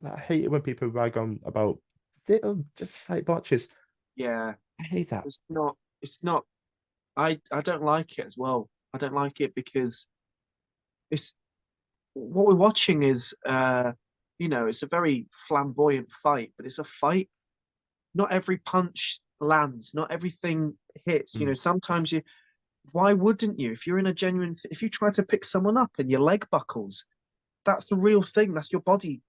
I hate it when people rag on about little, just slight botches. Yeah. I hate that. It's not. It's not. I don't like it as well. I don't like it because it's what we're watching is it's a very flamboyant fight, but it's a fight. Not every punch lands. Not everything hits. Mm, Sometimes you. Why wouldn't you? If you're in a genuine, if you try to pick someone up and your leg buckles, that's the real thing. That's your body.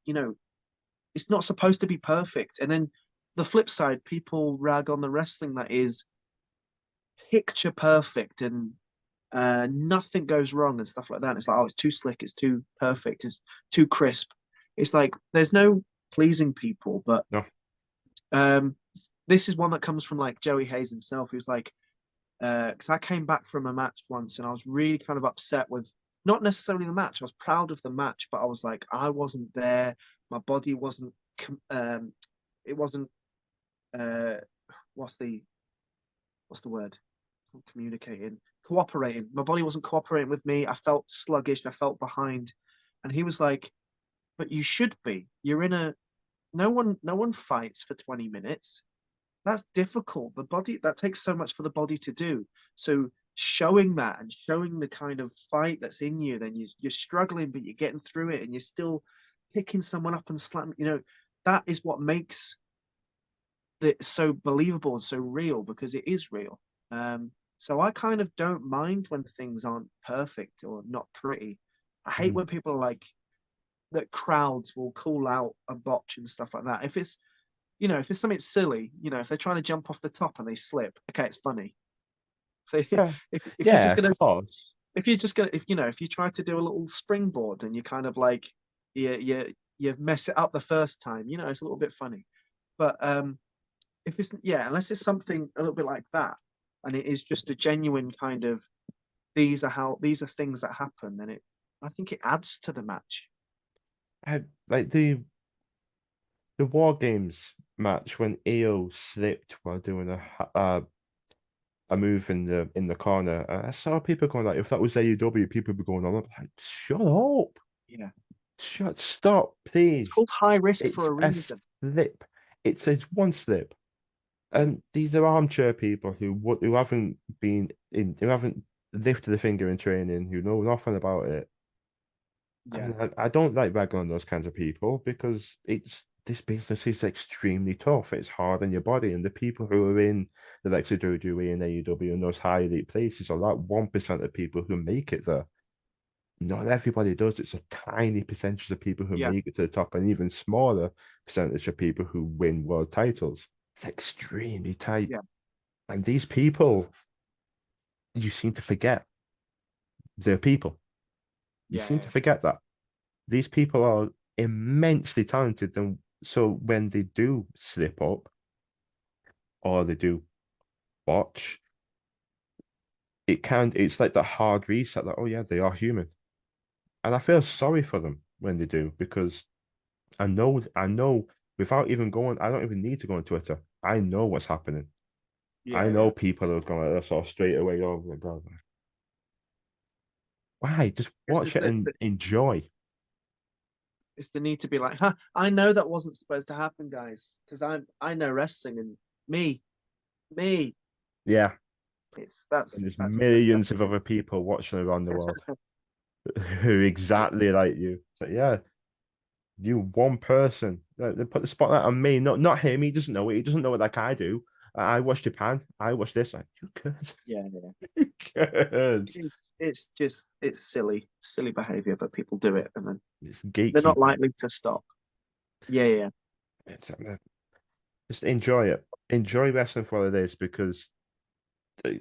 It's not supposed to be perfect. And then the flip side, people rag on the wrestling that is picture perfect and nothing goes wrong and stuff like that. And it's like, oh, it's too slick, it's too perfect, it's too crisp. It's like there's no pleasing people, but no. um, this is one that comes from like Joey Hayes himself, who's like, because I came back from a match once and I was really kind of upset with not necessarily the match. I was proud of the match, but I was like, I wasn't there. My body wasn't. It wasn't. Uh, what's the word? Communicating, cooperating. My body wasn't cooperating with me. I felt sluggish. I felt behind. And he was like, "But you should be. You're in a. No one fights for 20 minutes. That's difficult. The body that takes so much for the body to do. So showing that and showing the kind of fight that's in you, then you're struggling, but you're getting through it, and you're still picking someone up and slamming. That is what makes it so believable and so real because it is real. So I kind of don't mind when things aren't perfect or not pretty. I hate Mm, when people are like that crowds will call out a botch and stuff like that. If it's if it's something silly, if they're trying to jump off the top and they slip, okay, it's funny. If Yeah, if you're yeah, just of gonna course. if you're just gonna if you try to do a little springboard and you kind of like you mess it up the first time, it's a little bit funny. But if it's unless it's something a little bit like that, and it is just a genuine kind of these are things that happen, then I think it adds to the match. Like the War Games match when EO slipped while doing a move in the corner. I saw people going like, if that was AEW, people would be going on. I'm like, shut up, Yeah, stop, it's please. called high risk for It's a a reason. slip. It's one slip, Yeah, and these are armchair people who haven't who haven't lifted a finger in training, who know nothing about it. yeah, And I don't like ragging on those kinds of people because this business is extremely tough. It's hard on your body, and the people who are in the likes of WWE and AEW and those high elite places are like 1% of people who make it there. Not everybody does. It's a tiny percentage of people who yeah, make it to the top, and even smaller percentage of people who win world titles. It's extremely tight. yeah, And these people, you seem to forget they're people. You yeah, seem to forget that. These people are immensely talented. And so when they do slip up or they do botch, it's like that hard reset that, oh yeah, they are human. And I feel sorry for them when they do, because I know without even going, I don't even need to go on Twitter. I know what's happening. I yeah, know yeah. people are going like this all straight away. Oh my God. Why? Just It's watch just it and enjoy. it's the need to be like, huh, I know that wasn't supposed to happen, guys, because I know wrestling and me, me. Yeah. It's And there's that's millions the of thing. other people watching around the world who Yeah, exactly like you. So yeah, you one person. They put the spotlight on me, not him. He doesn't know it. He doesn't know it like I do. I watch Japan. I watch this. Like, who cares? yeah, yeah. Who cares? It's just it's silly behavior, but people do it, and then It's they're not gatekeeping. likely to stop. Yeah, yeah, It's just enjoy it. Enjoy wrestling for what it is, because the,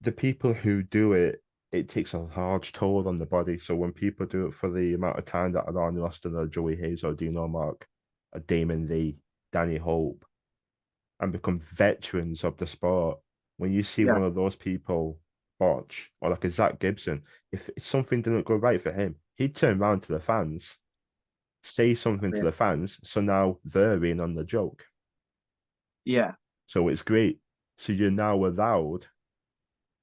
the people who do it, it takes a large toll on the body. So when people do it for the amount of time that are on the roster, Joey Hayes or Dino Mark, or Damon Lee, Danny Hope, and become veterans of the sport, when you see yeah, one of those people botch, or like a Zach Gibson, if something didn't go right for him, he'd turn around to the fans, say something to yeah, the fans, so now they're in on the joke. yeah. So it's great. So you're now allowed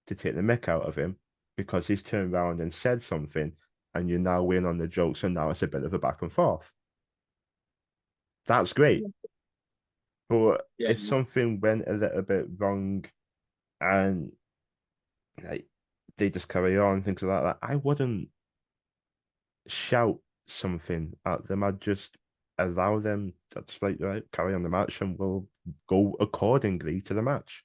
to take the mick out of him because he's turned around and said something, and you now win on the joke. So now it's a bit of a back and forth. That's great. But Yeah, if something went a little bit wrong and like they just carry on, things like that, I wouldn't shout something at them. I'd just allow them to just like right, carry on the match, and we'll go accordingly to the match.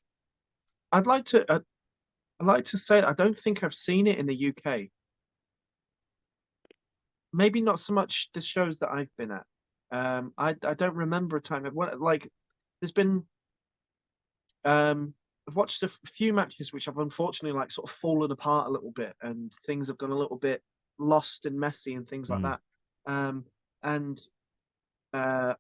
I'd like to. I'd like to say I don't think I've seen it in the UK. Maybe not so much the shows that I've been at. I don't remember a time. Like there's been I've watched a few matches which have unfortunately like sort of fallen apart a little bit, and things have gone a little bit lost and messy and things like Mm. that. And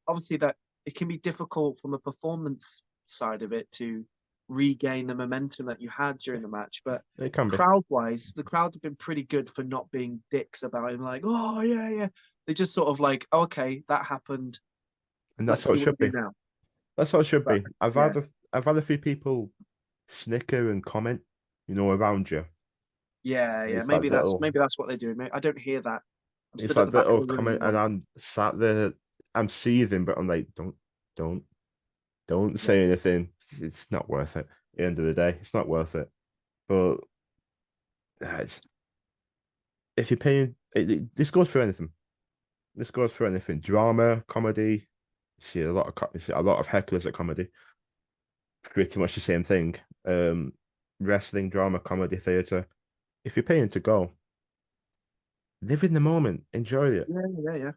obviously that it can be difficult from a performance side of it to regain the momentum that you had during the match. But It can be. crowd wise, the crowd have been pretty good for not being dicks about it. Like, oh yeah, yeah. They just sort of like, okay, that happened. And that's Let's how see it what you should do be. now. That's how it should But be. yeah, I've had a few people snicker and comment, around you. yeah, And yeah. Maybe that's what they're doing. I don't hear that. I'm it's stood at like the back of little the room comment, and going, I'm sat there, I'm seething, but I'm like, don't, don't yeah, say anything. It's not worth it. At the end of the day, it's not worth it. But it's, if you're paying, this goes for anything. This goes for anything. Drama, comedy. You see a lot of hecklers at comedy. Pretty much the same thing. Wrestling, drama, comedy, theater. If you're paying to go, live in the moment, enjoy it, yeah, yeah, yeah.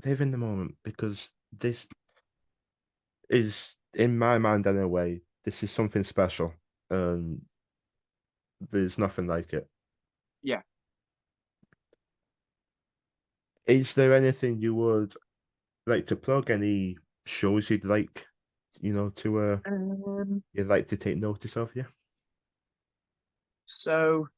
live in the moment, because this. is in my mind anyway. This is something special, and there's nothing like it. Yeah. Is there anything you would like to plug? Any shows you'd like, to Um, you'd like to take notice of? Yeah. so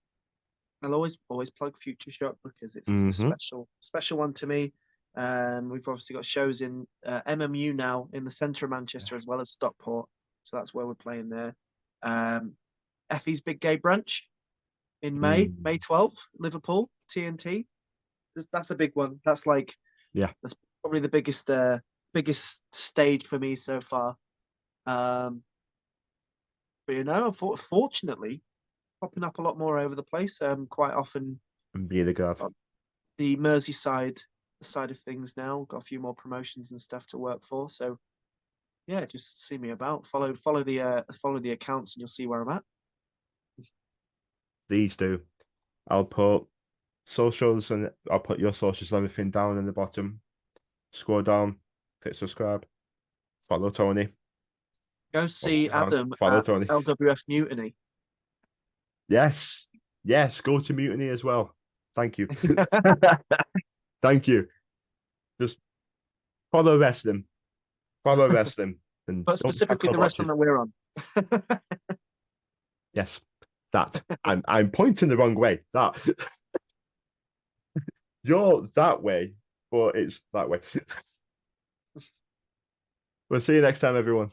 I'll always plug Future Shock because it's a Mm-hmm. special one to me. We've obviously got shows in MMU now in the centre of Manchester as well as Stockport, so that's where we're playing there. Um, Effie's Big Gay Brunch in May Mm. 12th, Liverpool TNT. That's a big one. Yeah. That's probably the biggest stage for me so far. Um, but fortunately, popping up a lot more over the place. Quite often I'm really glad. on the Merseyside side of things now. Got a few more promotions and stuff to work for. So yeah, just see me about. Follow the accounts, and you'll see where I'm at. Please do. I'll put socials and I'll put your socials and everything down in the bottom. Scroll down, hit subscribe, follow Tony. Go see Adam Follow at Tony. LWF Mutiny. Yes. Yes. Go to Mutiny as well. Thank you. Thank you. Just follow wrestling. Follow wrestling. And But don't specifically tackle the restaurant botches. that we're on. Yes. That. I'm pointing the wrong way. That. You're that way, but it's that way. We'll see you next time, everyone.